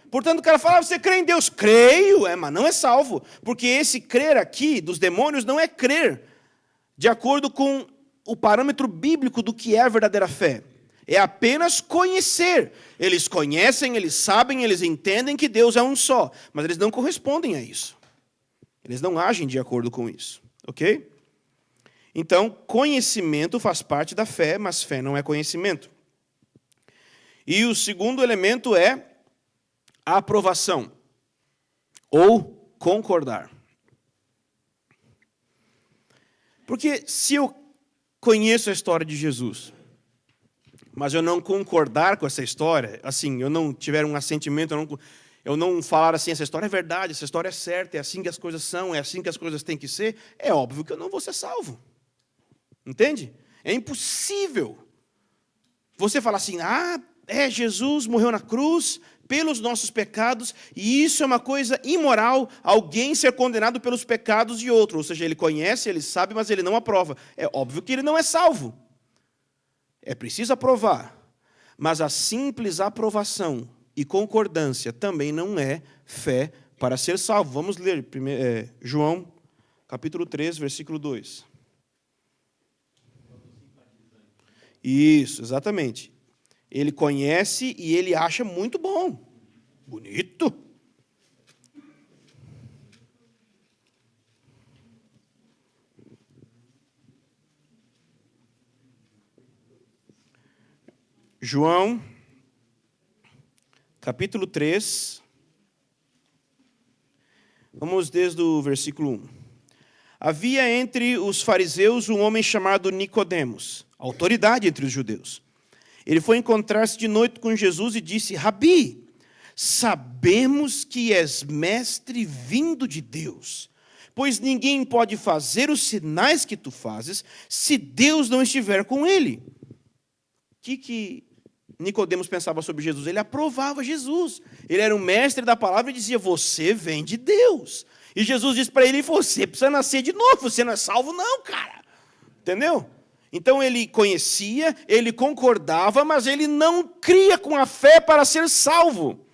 Portanto, o cara fala, você crê em Deus? Creio, mas não é salvo. Porque esse crer aqui dos demônios não é crer de acordo com o parâmetro bíblico do que é a verdadeira fé. É apenas conhecer. Eles conhecem, eles sabem, eles entendem que Deus é um só. Mas eles não correspondem a isso. Eles não agem de acordo com isso. Ok? Então, conhecimento faz parte da fé, mas fé não é conhecimento. E o segundo elemento é a aprovação, ou concordar. Porque se eu conheço a história de Jesus, mas eu não concordar com essa história, assim, eu não tiver um assentimento, eu não falar assim, essa história é verdade, essa história é certa, é assim que as coisas são, é assim que as coisas têm que ser, é óbvio que eu não vou ser salvo. Entende? É impossível você falar assim, Jesus morreu na cruz pelos nossos pecados, e isso é uma coisa imoral, alguém ser condenado pelos pecados de outro. Ou seja, ele conhece, ele sabe, mas ele não aprova. É óbvio que ele não é salvo. É preciso aprovar. Mas a simples aprovação e concordância também não é fé para ser salvo. Vamos ler João, capítulo 3, versículo 2. Isso, exatamente. Ele conhece e ele acha muito bom. Bonito. João, capítulo 3. Vamos desde o versículo 1. Havia entre os fariseus um homem chamado Nicodemos, autoridade entre os judeus. Ele foi encontrar-se de noite com Jesus e disse: Rabi, sabemos que és mestre vindo de Deus, pois ninguém pode fazer os sinais que tu fazes se Deus não estiver com ele. O que Nicodemos pensava sobre Jesus? Ele aprovava Jesus. Ele era um mestre da palavra e dizia: você vem de Deus. E Jesus disse para ele: você precisa nascer de novo, você não é salvo não, cara. Entendeu? Então ele conhecia, ele concordava, mas ele não cria com a fé para ser salvo.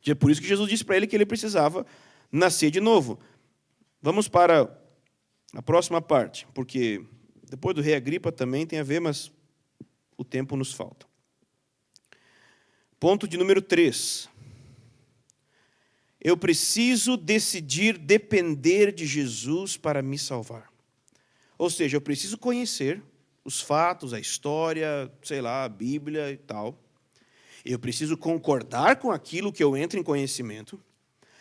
É por isso que Jesus disse para ele que ele precisava nascer de novo. Vamos para a próxima parte, porque depois do rei Agripa também tem a ver, mas o tempo nos falta. Ponto de número 3. Eu preciso decidir depender de Jesus para me salvar. Ou seja, eu preciso conhecer os fatos, a história, sei lá, a Bíblia e tal. Eu preciso concordar com aquilo que eu entro em conhecimento,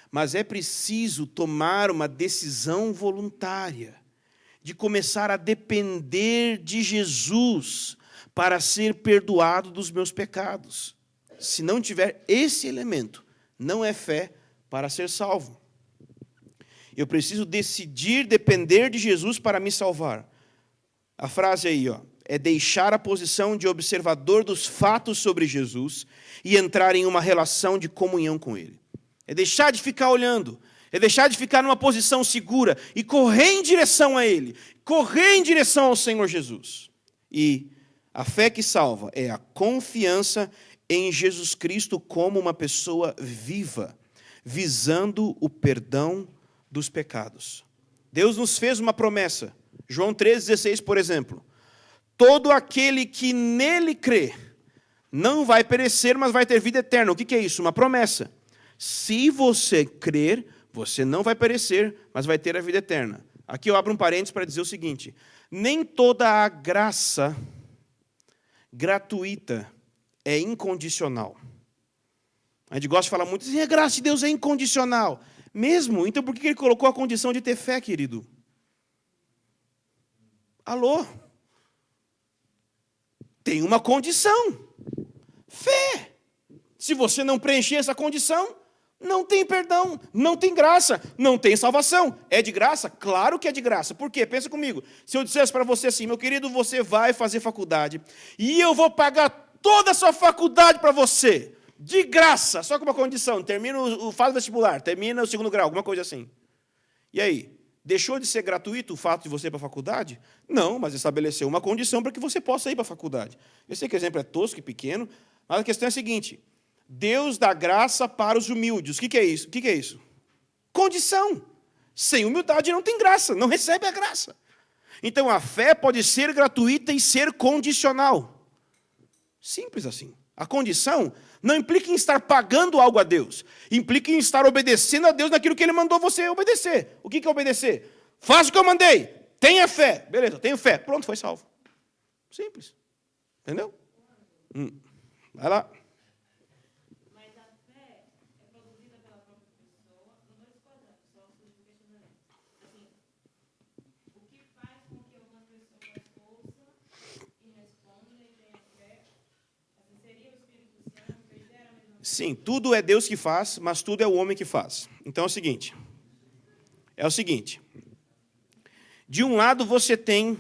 mas é preciso tomar uma decisão voluntária de começar a depender de Jesus para ser perdoado dos meus pecados. Se não tiver esse elemento, não é fé para ser salvo. Eu preciso decidir depender de Jesus para me salvar. A frase aí, é deixar a posição de observador dos fatos sobre Jesus e entrar em uma relação de comunhão com Ele. É deixar de ficar olhando, é deixar de ficar numa posição segura e correr em direção a Ele, correr em direção ao Senhor Jesus. E a fé que salva é a confiança em Jesus Cristo como uma pessoa viva, visando o perdão dos pecados. Deus nos fez uma promessa. João 3,16, por exemplo. Todo aquele que nele crê não vai perecer, mas vai ter vida eterna. O que é isso? Uma promessa. Se você crer, você não vai perecer, mas vai ter a vida eterna. Aqui eu abro um parênteses para dizer o seguinte: nem toda a graça gratuita é incondicional. A gente gosta de falar muito assim: a graça de Deus é incondicional. Mesmo? Então por que ele colocou a condição de ter fé, querido? Alô? Tem uma condição. Fé. Se você não preencher essa condição, não tem perdão, não tem graça, não tem salvação. É de graça? Claro que é de graça. Por quê? Pensa comigo. Se eu dissesse para você assim: meu querido, você vai fazer faculdade e eu vou pagar toda a sua faculdade para você, de graça, só com uma condição: faz o vestibular, termina o 2º grau, alguma coisa assim. E aí? Deixou de ser gratuito o fato de você ir para a faculdade? Não, mas estabeleceu uma condição para que você possa ir para a faculdade. Eu sei que o exemplo é tosco e pequeno, mas a questão é a seguinte: Deus dá graça para os humildes. O que é isso? O que é isso? Condição. Sem humildade não tem graça, não recebe a graça. Então a fé pode ser gratuita e ser condicional. Simples assim. A condição não implica em estar pagando algo a Deus. Implica em estar obedecendo a Deus naquilo que Ele mandou você obedecer. O que é obedecer? Faça o que eu mandei. Tenha fé. Beleza, tenho fé. Pronto, foi salvo. Simples. Entendeu? Vai lá. Mas a fé é produzida pela própria pessoa. Não estou discordando, só surge o questionamento. Assim, o que faz com que algumas pessoas ouçam e respondam e tenham fé? Assim, seria o Espírito Santo? Eles eram a mesma coisa? Sim, tudo é Deus que faz, mas tudo é o homem que faz. Então é o seguinte. De um lado você tem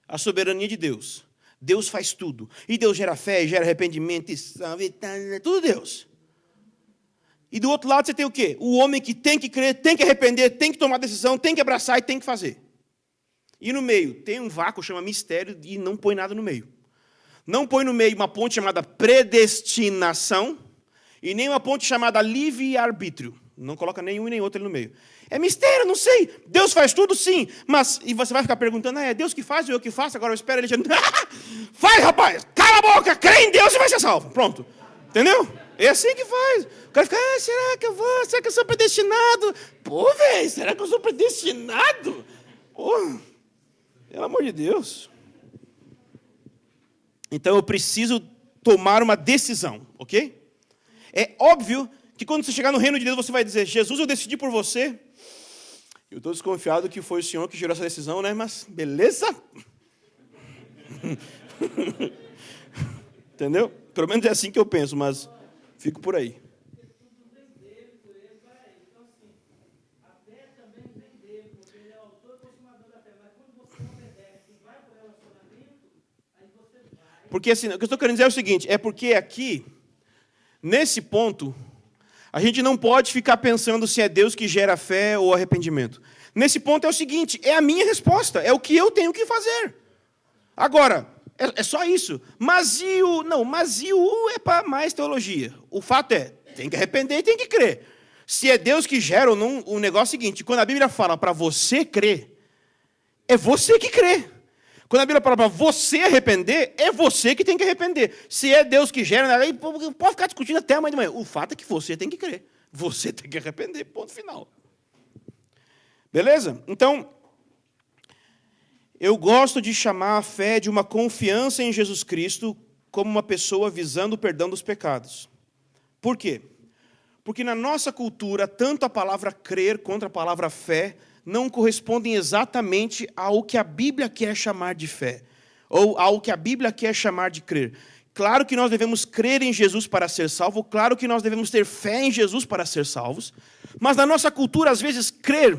a soberania de Deus. Deus faz tudo. E Deus gera fé, gera arrependimento, e salve, tudo Deus. E do outro lado você tem o quê? O homem que tem que crer, tem que arrepender, tem que tomar decisão, tem que abraçar e tem que fazer. E no meio tem um vácuo, chama mistério, e não põe nada no meio. Não põe no meio uma ponte chamada predestinação e nem uma ponte chamada livre-arbítrio. Não coloca nenhum e nem outro ali no meio. É mistério, não sei. Deus faz tudo, sim. Mas, e você vai ficar perguntando, é Deus que faz ou eu que faço? Agora eu espero ele dizendo, faz, rapaz, cala a boca, crê em Deus e vai ser salvo. Pronto. Entendeu? É assim que faz. O cara fica, será que eu vou? Será que eu sou predestinado? Pô, velho, será que eu sou predestinado? Pô, pelo amor de Deus. Então eu preciso tomar uma decisão, ok? É óbvio que quando você chegar no reino de Deus, você vai dizer, Jesus, eu decidi por você. Eu estou desconfiado que foi o Senhor que gerou essa decisão, né? Mas, beleza? Entendeu? Pelo menos é assim que eu penso, mas fico por aí. Porque assim, o que eu estou querendo dizer é o seguinte, é porque aqui, nesse ponto, a gente não pode ficar pensando se é Deus que gera fé ou arrependimento. Nesse ponto é o seguinte, é a minha resposta, é o que eu tenho que fazer. Agora, é só isso. Mas e o é para mais teologia. O fato é, tem que arrepender e tem que crer. Se é Deus que gera ou não, o negócio é o seguinte, quando a Bíblia fala para você crer, é você que crê. Quando a Bíblia fala para você arrepender, é você que tem que arrepender. Se é Deus que gera, aí pode ficar discutindo até amanhã de manhã. O fato é que você tem que crer. Você tem que arrepender, ponto final. Beleza? Então, eu gosto de chamar a fé de uma confiança em Jesus Cristo como uma pessoa visando o perdão dos pecados. Por quê? Porque na nossa cultura, tanto a palavra crer quanto a palavra fé não correspondem exatamente ao que a Bíblia quer chamar de fé, ou ao que a Bíblia quer chamar de crer. Claro que nós devemos crer em Jesus para ser salvo, claro que nós devemos ter fé em Jesus para ser salvos, mas na nossa cultura, às vezes, crer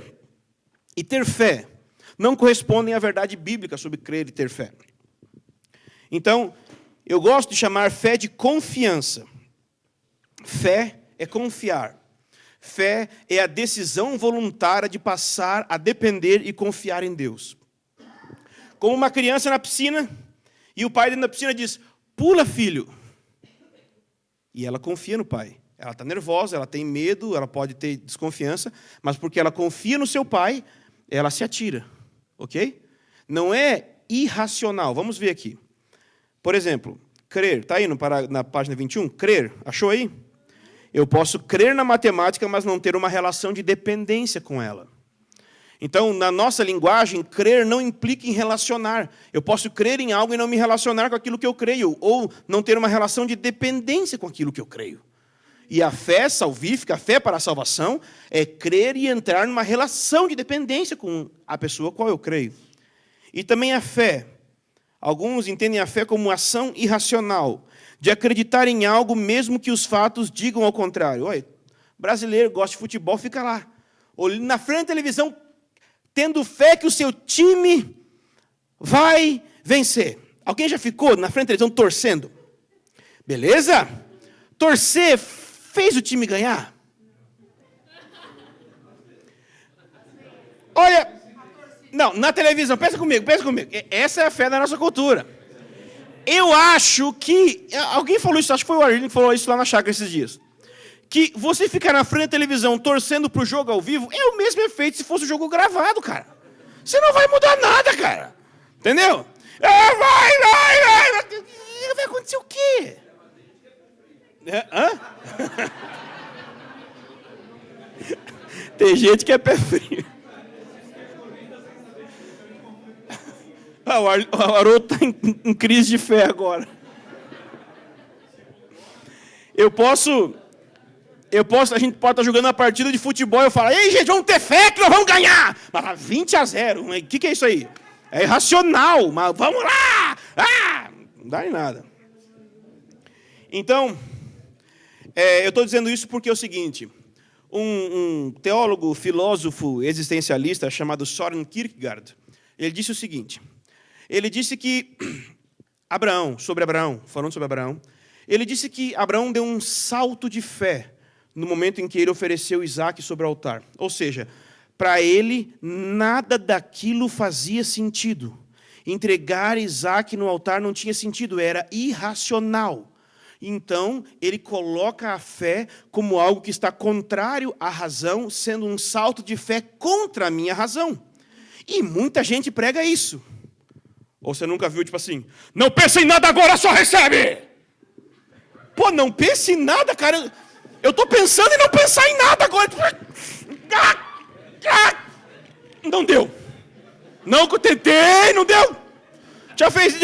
e ter fé não correspondem à verdade bíblica sobre crer e ter fé. Então, eu gosto de chamar fé de confiança. Fé é confiar. Fé é a decisão voluntária de passar a depender e confiar em Deus. Como uma criança na piscina, e o pai dentro da piscina diz, pula, filho. E ela confia no pai. Ela está nervosa, ela tem medo, ela pode ter desconfiança, mas porque ela confia no seu pai, ela se atira. Ok? Não é irracional. Vamos ver aqui. Por exemplo, crer. Está aí na página 21? Crer. Achou aí? Eu posso crer na matemática, mas não ter uma relação de dependência com ela. Então, na nossa linguagem, crer não implica em relacionar. Eu posso crer em algo e não me relacionar com aquilo que eu creio, ou não ter uma relação de dependência com aquilo que eu creio. E a fé salvífica, a fé para a salvação, é crer e entrar numa relação de dependência com a pessoa qual eu creio. E também a fé. Alguns entendem a fé como ação irracional, de acreditar em algo mesmo que os fatos digam ao contrário. Olha, brasileiro gosta de futebol, fica lá, olhando na frente da televisão, tendo fé que o seu time vai vencer. Alguém já ficou na frente da televisão torcendo? Beleza? Torcer fez o time ganhar? Olha, não, na televisão, pensa comigo. Essa é a fé da nossa cultura. Eu acho que... Alguém falou isso, acho que foi o Arlindo que falou isso lá na chácara esses dias. Que você ficar na frente da televisão torcendo pro jogo ao vivo é o mesmo efeito se fosse o jogo gravado, cara. Você não vai mudar nada, cara. Entendeu? Vai acontecer o quê? Hã? Tem gente que é pé frio. O Haroldo está em crise de fé agora. A gente pode estar jogando uma partida de futebol e eu falo, ei, gente, vamos ter fé que nós vamos ganhar. Mas 20-0, o que é isso aí? É irracional, mas vamos lá. Não dá em nada. Então, eu estou dizendo isso porque é o seguinte, um teólogo, filósofo, existencialista chamado Søren Kierkegaard, ele disse o seguinte, ele disse que falando sobre Abraão, ele disse que Abraão deu um salto de fé no momento em que ele ofereceu Isaac sobre o altar. Ou seja, para ele, nada daquilo fazia sentido. Entregar Isaac no altar não tinha sentido, era irracional. Então, ele coloca a fé como algo que está contrário à razão, sendo um salto de fé contra a minha razão. E muita gente prega isso. Ou você nunca viu, tipo assim, não pensa em nada agora, só recebe! Pô, não pense em nada, cara. Eu estou pensando em não pensar em nada agora. Não deu. Não que eu tentei, não deu. Já fez?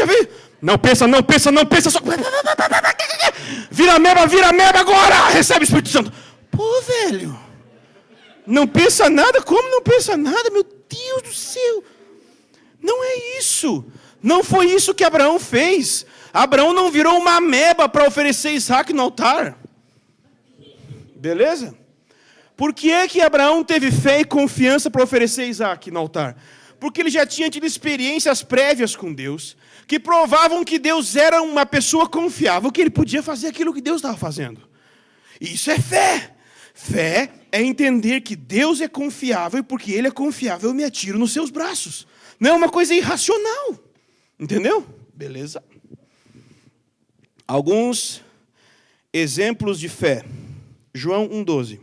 Não pensa, só... Vira meba agora! Recebe o Espírito Santo. Pô, velho. Não pensa nada? Como não pensa nada? Meu Deus do céu. Não é isso. Não foi isso que Abraão fez. Abraão não virou uma ameba para oferecer Isaac no altar. Beleza? Por que é que Abraão teve fé e confiança para oferecer Isaac no altar? Porque ele já tinha tido experiências prévias com Deus, que provavam que Deus era uma pessoa confiável, que ele podia fazer aquilo que Deus estava fazendo. Isso é fé. Fé é entender que Deus é confiável, e porque Ele é confiável, eu me atiro nos seus braços. Não é uma coisa irracional. Entendeu? Beleza. Alguns exemplos de fé. João 1,12.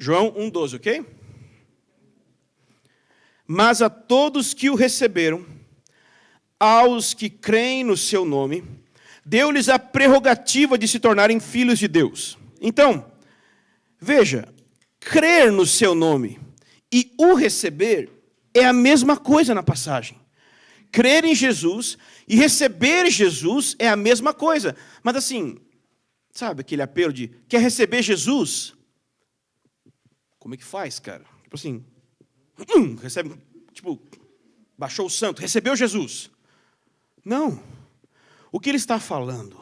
João 1,12, ok? Mas a todos que o receberam, aos que creem no seu nome, deu-lhes a prerrogativa de se tornarem filhos de Deus. Então, veja, crer no seu nome e o receber é a mesma coisa na passagem. Crer em Jesus e receber Jesus é a mesma coisa. Mas assim, sabe aquele apelo de, quer receber Jesus? Como é que faz, cara? Tipo assim, recebe, tipo, baixou o santo, recebeu Jesus. Não. O que ele está falando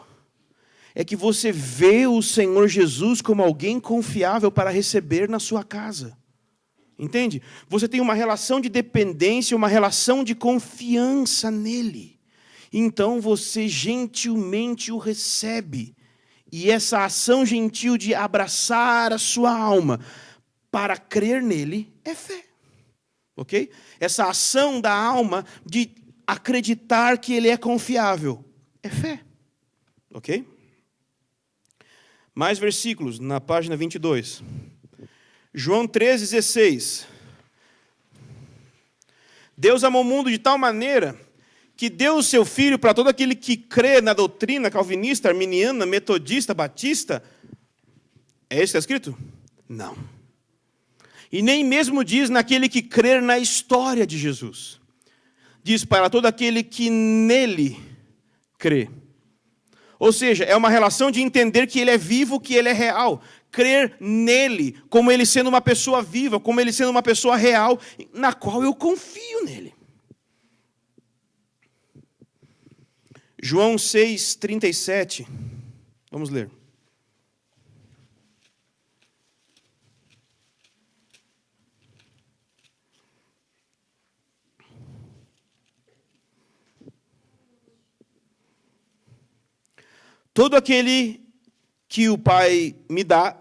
é que você vê o Senhor Jesus como alguém confiável para receber na sua casa. Entende? Você tem uma relação de dependência, uma relação de confiança nele. Então você gentilmente o recebe. E essa ação gentil de abraçar a sua alma para crer nele é fé. Ok? Essa ação da alma de acreditar que ele é confiável é fé. Ok? Mais versículos na página 22. João 3,16. Deus amou o mundo de tal maneira que deu o seu Filho para todo aquele que crê na doutrina calvinista, arminiana, metodista, batista. É isso que está escrito? Não. E nem mesmo diz naquele que crer na história de Jesus. Diz para todo aquele que nele crê. Ou seja, é uma relação de entender que ele é vivo, que ele é real. Crer nele, como ele sendo uma pessoa viva, como ele sendo uma pessoa real, na qual eu confio nele. João 6,37. Vamos ler. Todo aquele que o Pai me dá,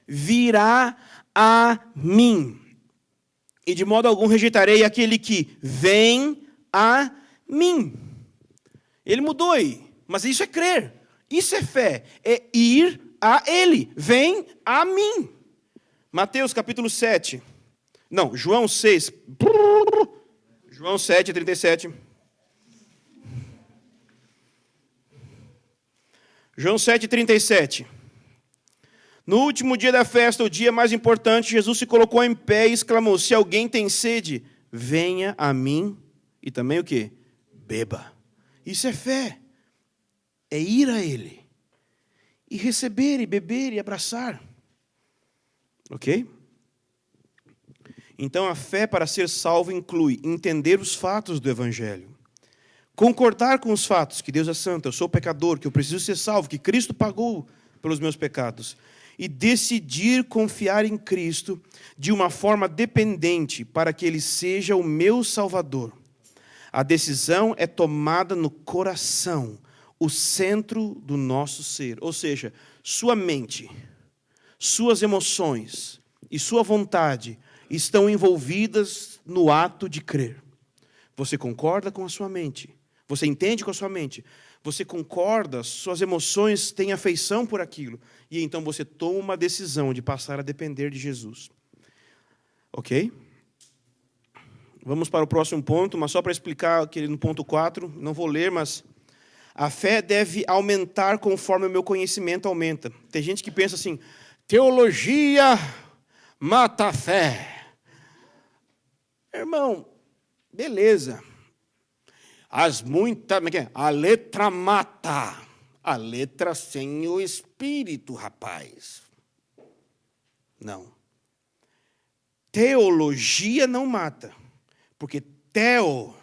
virá a mim. E de modo algum rejeitarei aquele que vem a mim. Ele mudou aí, mas isso é crer, isso é fé, é ir a ele, vem a mim. Mateus capítulo 7, não, João 6, João 7, 37. João 7, 37. No último dia da festa, o dia mais importante, Jesus se colocou em pé e exclamou, se alguém tem sede, venha a mim, e também o quê? Beba. Isso é fé, é ir a Ele, e receber, e beber, e abraçar. Ok? Então a fé para ser salvo inclui entender os fatos do Evangelho, concordar com os fatos, que Deus é santo, eu sou pecador, que eu preciso ser salvo, que Cristo pagou pelos meus pecados, e decidir confiar em Cristo de uma forma dependente para que Ele seja o meu Salvador. A decisão é tomada no coração, o centro do nosso ser. Ou seja, sua mente, suas emoções e sua vontade estão envolvidas no ato de crer. Você concorda com a sua mente. Você entende com a sua mente. Você concorda, suas emoções têm afeição por aquilo. E então você toma uma decisão de passar a depender de Jesus. Ok? Vamos para o próximo ponto, mas só para explicar aquele no ponto 4, não vou ler, mas a fé deve aumentar conforme o meu conhecimento aumenta. Tem gente que pensa assim, teologia mata a fé. Irmão, beleza. A letra mata. A letra sem o espírito, rapaz. Não. Teologia não mata. Porque teologia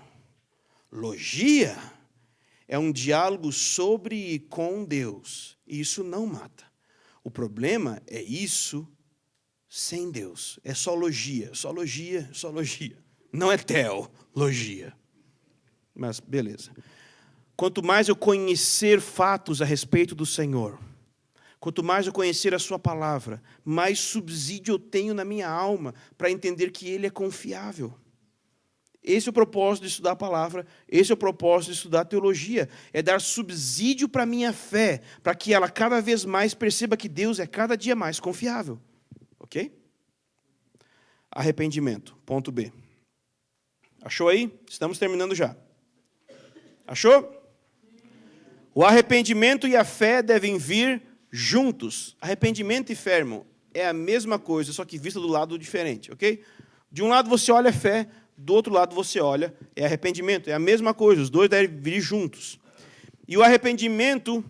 é um diálogo sobre e com Deus. E isso não mata. O problema é isso sem Deus. É só logia. Não é teologia. Mas, beleza. Quanto mais eu conhecer fatos a respeito do Senhor, quanto mais eu conhecer a sua palavra, mais subsídio eu tenho na minha alma para entender que Ele é confiável. Esse é o propósito de estudar a palavra, esse é o propósito de estudar a teologia, é dar subsídio para a minha fé, para que ela cada vez mais perceba que Deus é cada dia mais confiável. Ok? Arrependimento, ponto B. Achou aí? Estamos terminando já. Achou? O arrependimento e a fé devem vir juntos. Arrependimento e fé, irmão, é a mesma coisa, só que vista do lado diferente, ok? De um lado você olha a fé, do outro lado você olha, é arrependimento. É a mesma coisa, os dois devem vir juntos. E o arrependimento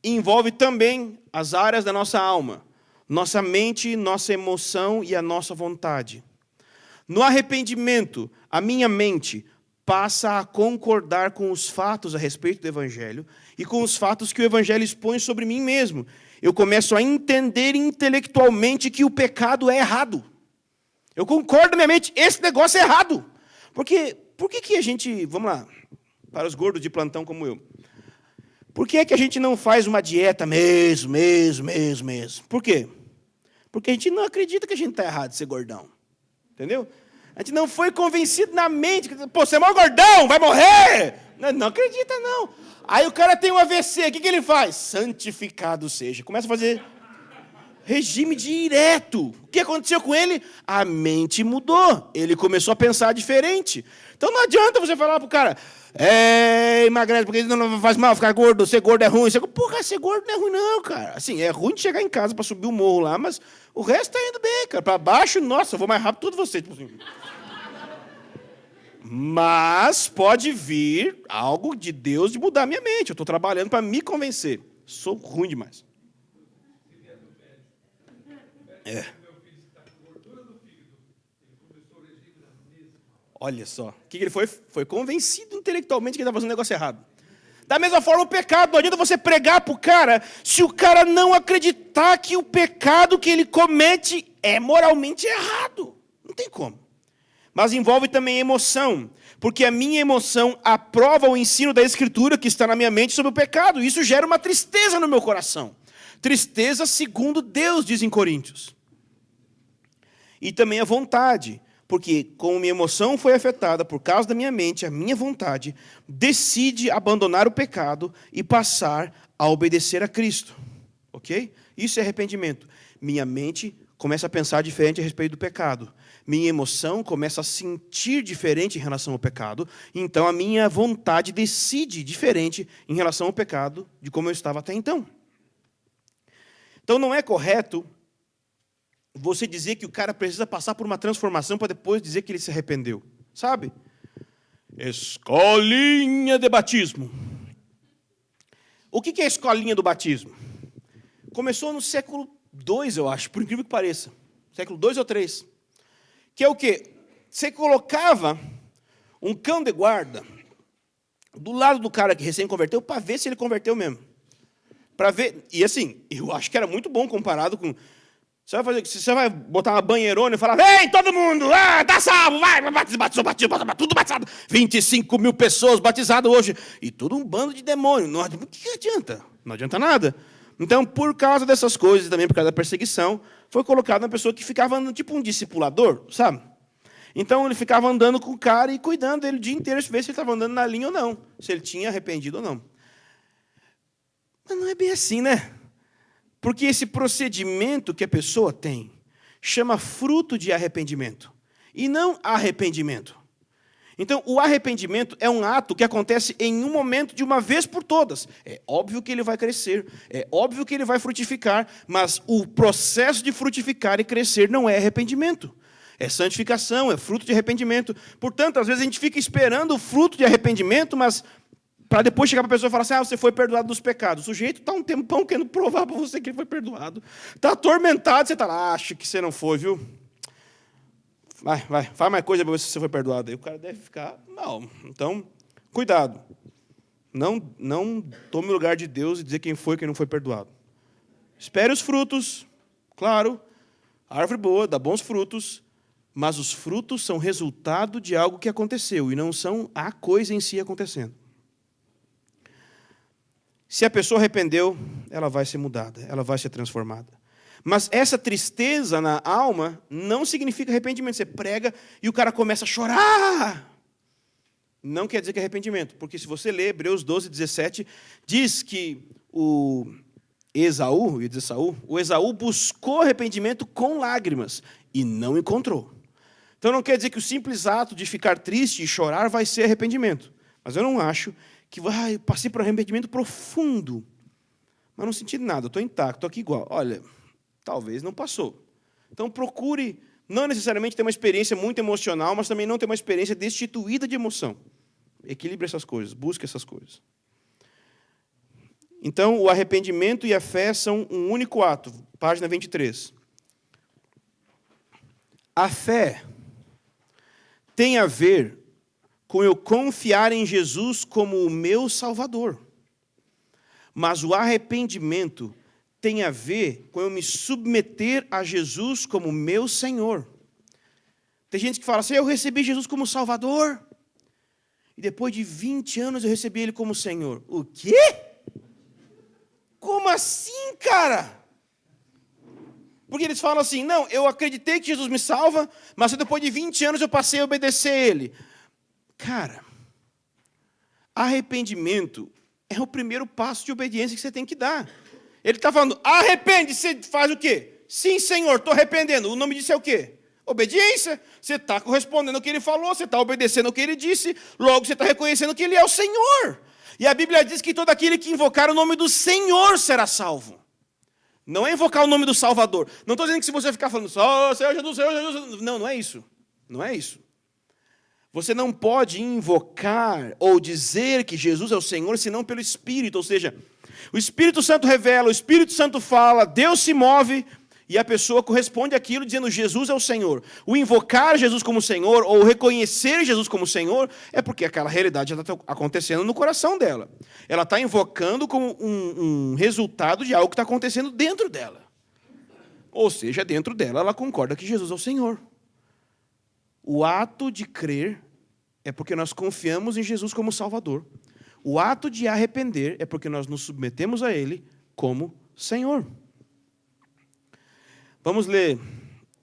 envolve também as áreas da nossa alma. Nossa mente, nossa emoção e a nossa vontade. No arrependimento, a minha mente passa a concordar com os fatos a respeito do Evangelho e com os fatos que o Evangelho expõe sobre mim mesmo. Eu começo a entender intelectualmente que o pecado é errado. Eu concordo na minha mente, esse negócio é errado. Por que a gente, vamos lá, para os gordos de plantão como eu, por que é que a gente não faz uma dieta mesmo? Por quê? Porque a gente não acredita que a gente está errado de ser gordão. Entendeu? A gente não foi convencido na mente, pô, você é mó gordão, vai morrer. Não acredita, não. Aí o cara tem um AVC, o que ele faz? Santificado seja. Começa a fazer regime direto. O que aconteceu com ele? A mente mudou. Ele começou a pensar diferente. Então não adianta você falar pro cara, emagrece, porque não faz mal ficar gordo, ser gordo é ruim. Porra, ser gordo não é ruim não, cara. Assim, é ruim de chegar em casa para subir o morro lá, mas o resto tá indo bem, cara. Para baixo, nossa, eu vou mais rápido que todos vocês. Tipo assim. Mas pode vir algo de Deus de mudar a minha mente. Eu estou trabalhando para me convencer. Sou ruim demais. Olha só. O que ele foi? Foi convencido intelectualmente que ele estava fazendo um negócio errado. Da mesma forma, o pecado. Não adianta você pregar para o cara se o cara não acreditar que o pecado que ele comete é moralmente errado. Não tem como. Mas envolve também emoção. Porque a minha emoção aprova o ensino da Escritura que está na minha mente sobre o pecado. Isso gera uma tristeza no meu coração. Tristeza segundo Deus, diz em Coríntios. E também a vontade. Porque como minha emoção foi afetada por causa da minha mente, a minha vontade decide abandonar o pecado e passar a obedecer a Cristo. Ok? Isso é arrependimento. Minha mente começa a pensar diferente a respeito do pecado. Minha emoção começa a sentir diferente em relação ao pecado. Então a minha vontade decide diferente em relação ao pecado de como eu estava até então. Então não é correto você dizer que o cara precisa passar por uma transformação para depois dizer que ele se arrependeu. Sabe? Escolinha de batismo. O que é a escolinha do batismo? Começou no século II, eu acho, por incrível que pareça. Século II ou III. Que é o quê? Você colocava um cão de guarda do lado do cara que recém converteu para ver se ele converteu mesmo. Para ver. E assim, eu acho que era muito bom comparado com Você vai botar uma banheirona e falar, vem todo mundo, tá salvo, vai, batizou, tudo batizado. 25 mil pessoas batizadas hoje. E tudo um bando de demônios. O que adianta? Não adianta nada. Então, por causa dessas coisas e também por causa da perseguição, foi colocado uma pessoa que ficava andando, tipo um discipulador, sabe? Então, ele ficava andando com o cara e cuidando dele o dia inteiro, ver se ele estava andando na linha ou não, se ele tinha arrependido ou não. Mas não é bem assim, né? Porque esse procedimento que a pessoa tem chama fruto de arrependimento e não arrependimento. Então, o arrependimento é um ato que acontece em um momento de uma vez por todas. É óbvio que ele vai crescer, é óbvio que ele vai frutificar, mas o processo de frutificar e crescer não é arrependimento. É santificação, é fruto de arrependimento. Portanto, às vezes a gente fica esperando o fruto de arrependimento, mas para depois chegar para a pessoa e falar assim, você foi perdoado dos pecados. O sujeito está um tempão querendo provar para você que ele foi perdoado. Está atormentado, você está lá, acho que você não foi, viu? Vai, faz mais coisa para ver se você foi perdoado. Aí o cara deve ficar mal. Então, cuidado. Não tome o lugar de Deus e dizer quem foi e quem não foi perdoado. Espere os frutos, claro. Árvore boa, dá bons frutos, mas os frutos são resultado de algo que aconteceu e não são a coisa em si acontecendo. Se a pessoa arrependeu, ela vai ser mudada, ela vai ser transformada. Mas essa tristeza na alma não significa arrependimento. Você prega e o cara começa a chorar. Não quer dizer que é arrependimento, porque se você ler Hebreus 12, 17, diz que o Esaú buscou arrependimento com lágrimas e não encontrou. Então não quer dizer que o simples ato de ficar triste e chorar vai ser arrependimento. Mas eu não acho que passei por um arrependimento profundo. Mas não senti nada, estou intacto, estou aqui igual. Olha, talvez não passou. Então procure, não necessariamente ter uma experiência muito emocional, mas também não ter uma experiência destituída de emoção. Equilibre essas coisas, busque essas coisas. Então, o arrependimento e a fé são um único ato. Página 23. A fé tem a ver com eu confiar em Jesus como o meu Salvador. Mas o arrependimento tem a ver com eu me submeter a Jesus como meu Senhor. Tem gente que fala assim, eu recebi Jesus como Salvador, e depois de 20 anos eu recebi Ele como Senhor. O quê? Como assim, cara? Porque eles falam assim, não, eu acreditei que Jesus me salva, mas depois de 20 anos eu passei a obedecer a Ele. Cara, arrependimento é o primeiro passo de obediência que você tem que dar. Ele está falando, arrepende, você faz o quê? Sim, Senhor, estou arrependendo. O nome disso é o quê? Obediência. Você está correspondendo ao que Ele falou, você está obedecendo ao que Ele disse, logo você está reconhecendo que Ele é o Senhor. E a Bíblia diz que todo aquele que invocar o nome do Senhor será salvo. Não é invocar o nome do Salvador. Não estou dizendo que se você ficar falando só, Senhor Jesus, Senhor Jesus. Não, não é isso. Não é isso. Você não pode invocar ou dizer que Jesus é o Senhor, senão pelo Espírito. Ou seja, o Espírito Santo revela, o Espírito Santo fala, Deus se move e a pessoa corresponde àquilo dizendo Jesus é o Senhor. O invocar Jesus como Senhor ou reconhecer Jesus como Senhor é porque aquela realidade já está acontecendo no coração dela. Ela está invocando como um resultado de algo que está acontecendo dentro dela. Ou seja, dentro dela ela concorda que Jesus é o Senhor. O ato de crer é porque nós confiamos em Jesus como Salvador. O ato de arrepender é porque nós nos submetemos a Ele como Senhor. Vamos ler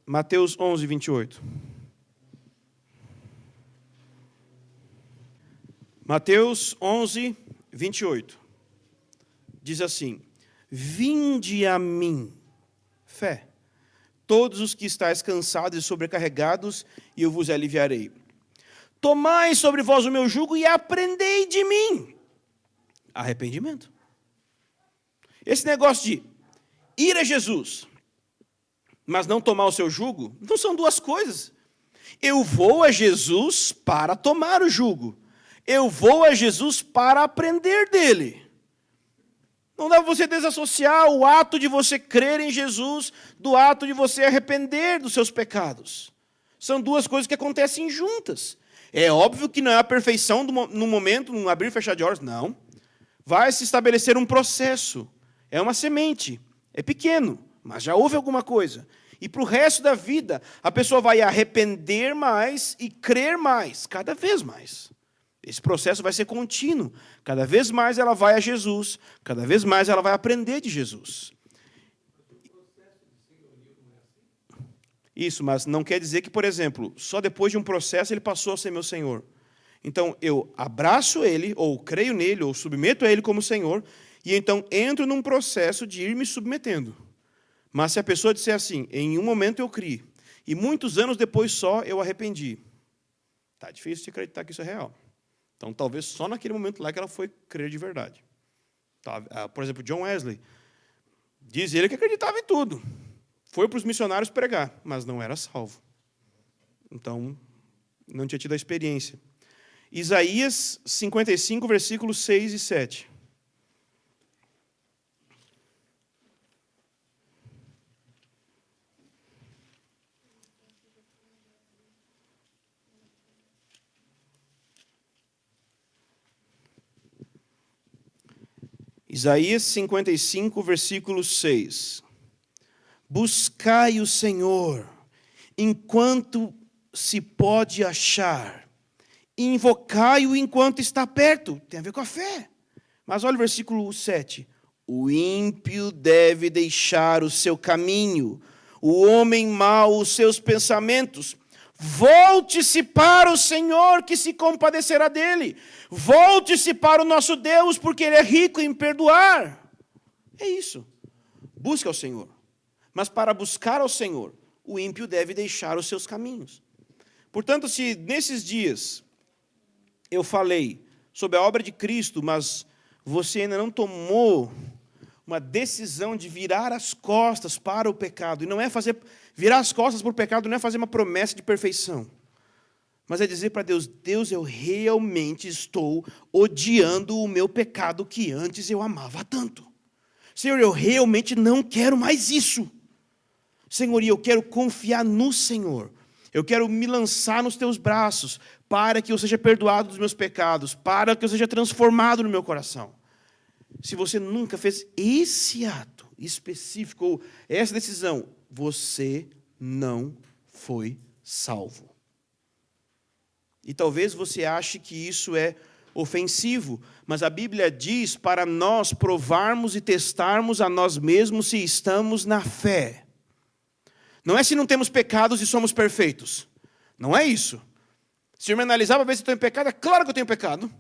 Mateus 11, 28. Mateus 11, 28. Diz assim, vinde a mim, fé, todos os que estáis cansados e sobrecarregados, e eu vos aliviarei. Tomai sobre vós o meu jugo e aprendei de mim. Arrependimento. Esse negócio de ir a Jesus, mas não tomar o seu jugo, não são duas coisas. Eu vou a Jesus para tomar o jugo. Eu vou a Jesus para aprender dele. Não dá para você desassociar o ato de você crer em Jesus do ato de você arrepender dos seus pecados. São duas coisas que acontecem juntas. É óbvio que não é a perfeição no momento, num abrir e fechar de olhos, não. Vai se estabelecer um processo. É uma semente. É pequeno, mas já houve alguma coisa. E para o resto da vida, a pessoa vai arrepender mais e crer mais, cada vez mais. Esse processo vai ser contínuo. Cada vez mais ela vai a Jesus, cada vez mais ela vai aprender de Jesus. Isso, mas não quer dizer que, por exemplo, só depois de um processo ele passou a ser meu Senhor. Então, eu abraço Ele, ou creio nele, ou submeto a Ele como Senhor, e então entro num processo de ir me submetendo. Mas se a pessoa disser assim, em um momento eu criei, e muitos anos depois só eu arrependi, está difícil de acreditar que isso é real. Então, talvez só naquele momento lá que ela foi crer de verdade. Tá? Por exemplo, John Wesley, diz ele que acreditava em tudo. Foi para os missionários pregar, mas não era salvo. Então, não tinha tido a experiência. Isaías 55, versículos 6 e 7. Isaías 55, versículo 6. Buscai o Senhor, enquanto se pode achar. Invocai-o enquanto está perto. Tem a ver com a fé. Mas olha o versículo 7. O ímpio deve deixar o seu caminho, o homem mau os seus pensamentos. Volte-se para o Senhor, que se compadecerá dele. Volte-se para o nosso Deus, porque Ele é rico em perdoar. É isso. Busca ao Senhor. Mas para buscar ao Senhor, o ímpio deve deixar os seus caminhos. Portanto, se nesses dias eu falei sobre a obra de Cristo, mas você ainda não tomou uma decisão de virar as costas para o pecado, e não é fazer virar as costas para o pecado, não é fazer uma promessa de perfeição, mas é dizer para Deus, Deus, eu realmente estou odiando o meu pecado que antes eu amava tanto. Senhor, eu realmente não quero mais isso. Senhor, e eu quero confiar no Senhor. Eu quero me lançar nos teus braços para que eu seja perdoado dos meus pecados, para que eu seja transformado no meu coração. Se você nunca fez esse ato específico, ou essa decisão, você não foi salvo. E talvez você ache que isso é ofensivo, mas a Bíblia diz para nós provarmos e testarmos a nós mesmos se estamos na fé. Não é se não temos pecados e somos perfeitos. Não é isso. Se eu me analisar para ver se estou em pecado, é claro que eu tenho pecado.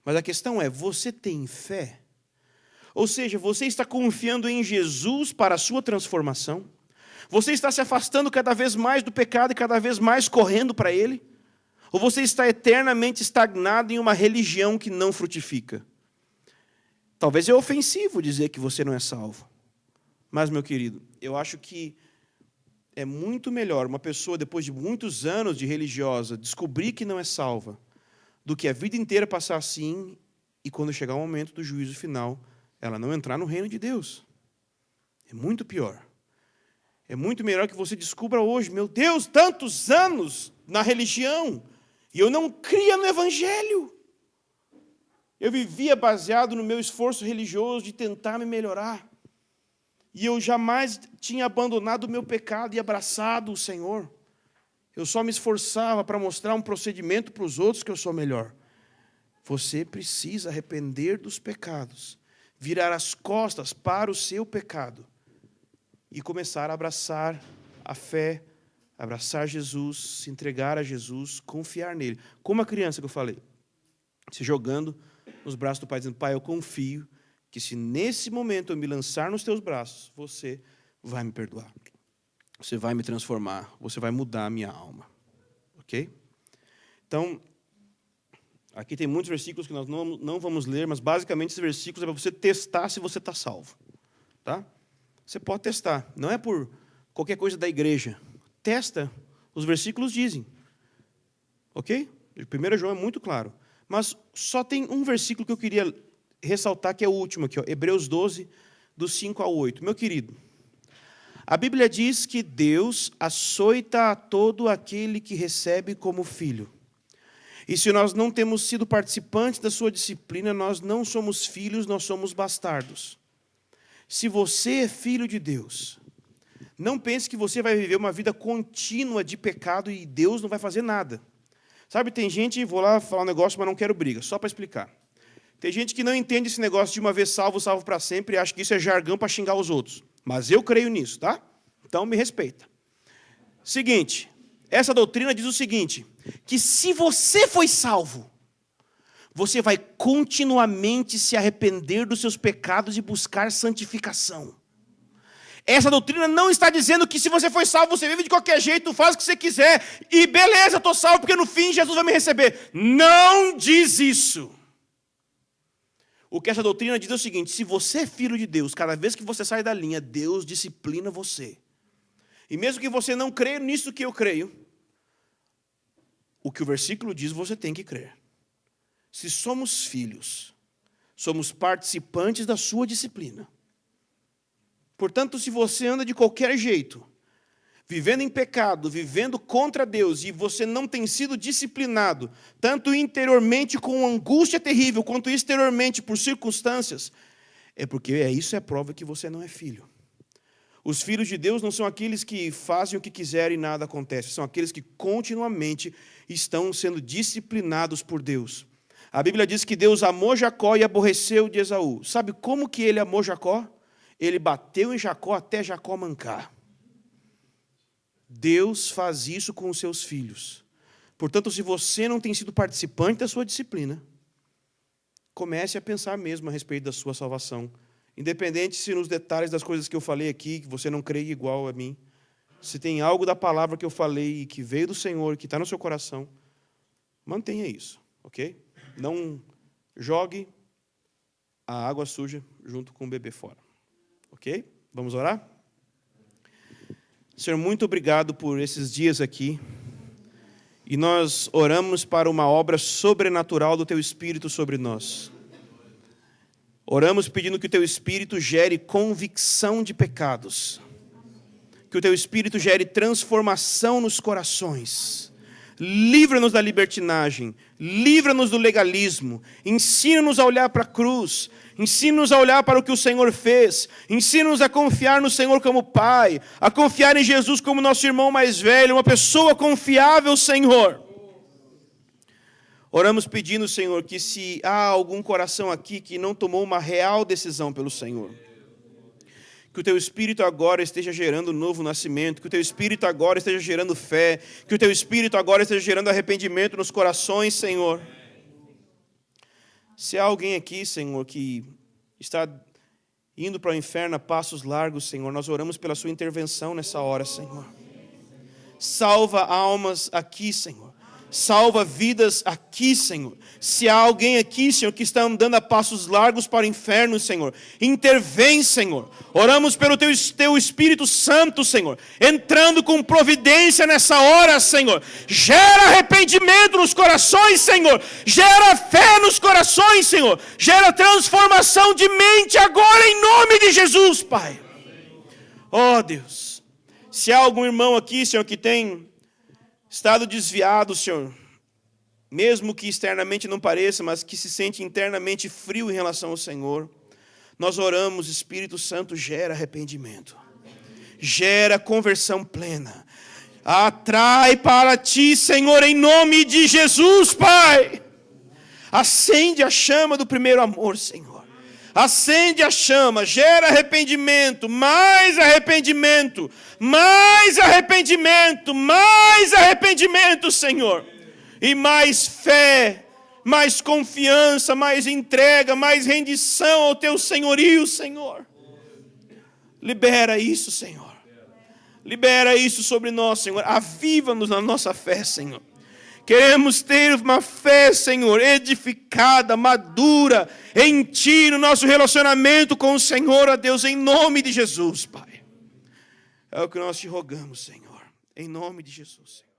Mas a questão é, você tem fé? Ou seja, você está confiando em Jesus para a sua transformação? Você está se afastando cada vez mais do pecado e cada vez mais correndo para Ele? Ou você está eternamente estagnado em uma religião que não frutifica? Talvez é ofensivo dizer que você não é salvo. Mas, meu querido, eu acho que é muito melhor uma pessoa, depois de muitos anos de religiosa, descobrir que não é salva, do que a vida inteira passar assim e quando chegar o momento do juízo final, ela não entrar no reino de Deus. É muito pior. É muito melhor que você descubra hoje, meu Deus, tantos anos na religião, e eu não cria no Evangelho. Eu vivia baseado no meu esforço religioso de tentar me melhorar. E eu jamais tinha abandonado o meu pecado e abraçado o Senhor. Eu só me esforçava para mostrar um procedimento para os outros que eu sou melhor. Você precisa arrepender dos pecados, virar as costas para o seu pecado e começar a abraçar a fé, abraçar Jesus, se entregar a Jesus, confiar nele. Como a criança que eu falei, se jogando nos braços do Pai, dizendo, Pai, eu confio que se nesse momento eu me lançar nos teus braços, você vai me perdoar. Você vai me transformar, você vai mudar a minha alma. Ok? Então, aqui tem muitos versículos que nós não vamos ler, mas basicamente esses versículos é para você testar se você está salvo. Tá? Você pode testar, não é por qualquer coisa da igreja. Testa, os versículos dizem. Ok? 1 João é muito claro. Mas só tem um versículo que eu queria ressaltar, que é o último aqui, ó, Hebreus 12, do 5 ao 8. Meu querido, a Bíblia diz que Deus açoita a todo aquele que recebe como filho. E se nós não temos sido participantes da sua disciplina, nós não somos filhos, nós somos bastardos. Se você é filho de Deus, não pense que você vai viver uma vida contínua de pecado e Deus não vai fazer nada. Sabe, tem gente, vou lá falar um negócio, mas não quero briga, só para explicar. Tem gente que não entende esse negócio de uma vez salvo, salvo para sempre, e acha que isso é jargão para xingar os outros. Mas eu creio nisso, tá? Então me respeita. Seguinte, essa doutrina diz o seguinte, que se você foi salvo, você vai continuamente se arrepender dos seus pecados e buscar santificação. Essa doutrina não está dizendo que se você foi salvo, você vive de qualquer jeito, faz o que você quiser, e beleza, estou salvo, porque no fim Jesus vai me receber. Não diz isso. O que essa doutrina diz é o seguinte, se você é filho de Deus, cada vez que você sai da linha, Deus disciplina você. E mesmo que você não creia nisso que eu creio, o que o versículo diz, você tem que crer. Se somos filhos, somos participantes da sua disciplina. Portanto, se você anda de qualquer jeito, vivendo em pecado, vivendo contra Deus, e você não tem sido disciplinado, tanto interiormente com angústia terrível, quanto exteriormente por circunstâncias, é porque isso é prova que você não é filho. Os filhos de Deus não são aqueles que fazem o que quiserem e nada acontece, são aqueles que continuamente estão sendo disciplinados por Deus. A Bíblia diz que Deus amou Jacó e aborreceu de Esaú. Sabe como que ele amou Jacó? Ele bateu em Jacó até Jacó mancar. Deus faz isso com os seus filhos. Portanto, se você não tem sido participante da sua disciplina, comece a pensar mesmo a respeito da sua salvação. Independente se nos detalhes das coisas que eu falei aqui, que você não creia igual a mim, se tem algo da palavra que eu falei e que veio do Senhor, que está no seu coração, mantenha isso, ok? Não jogue a água suja junto com o bebê fora. Ok? Vamos orar? Senhor, muito obrigado por esses dias aqui. E nós oramos para uma obra sobrenatural do Teu Espírito sobre nós. Oramos pedindo que o Teu Espírito gere convicção de pecados. Que o Teu Espírito gere transformação nos corações. Livra-nos da libertinagem. Livra-nos do legalismo. Ensina-nos a olhar para a cruz. Ensina-nos a olhar para o que o Senhor fez. Ensina-nos a confiar no Senhor como Pai. A confiar em Jesus como nosso irmão mais velho. Uma pessoa confiável, Senhor. Oramos pedindo, Senhor, que se há algum coração aqui que não tomou uma real decisão pelo Senhor, que o Teu Espírito agora esteja gerando novo nascimento, que o Teu Espírito agora esteja gerando fé, que o Teu Espírito agora esteja gerando arrependimento nos corações, Senhor. Se há alguém aqui, Senhor, que está indo para o inferno a passos largos, Senhor, nós oramos pela Sua intervenção nessa hora, Senhor. Salva almas aqui, Senhor. Salva vidas aqui, Senhor. Se há alguém aqui, Senhor, que está andando a passos largos para o inferno, Senhor, intervém, Senhor. Oramos pelo Teu Espírito Santo, Senhor, entrando com providência nessa hora, Senhor. Gera arrependimento nos corações, Senhor. Gera fé nos corações, Senhor. Gera transformação de mente agora, em nome de Jesus, Pai. Oh, Deus. Se há algum irmão aqui, Senhor, que tem estado desviado, Senhor, mesmo que externamente não pareça, mas que se sente internamente frio em relação ao Senhor, nós oramos, Espírito Santo, gera arrependimento, gera conversão plena, atrai para Ti, Senhor, em nome de Jesus, Pai. Acende a chama do primeiro amor, Senhor. Acende a chama, gera arrependimento, mais arrependimento, mais arrependimento, mais arrependimento, Senhor. E mais fé, mais confiança, mais entrega, mais rendição ao Teu senhorio, Senhor. Libera isso, Senhor. Libera isso sobre nós, Senhor. Aviva-nos na nossa fé, Senhor. Queremos ter uma fé, Senhor, edificada, madura em Ti, no nosso relacionamento com o Senhor, ó Deus, em nome de Jesus, Pai. É o que nós Te rogamos, Senhor, em nome de Jesus, Senhor.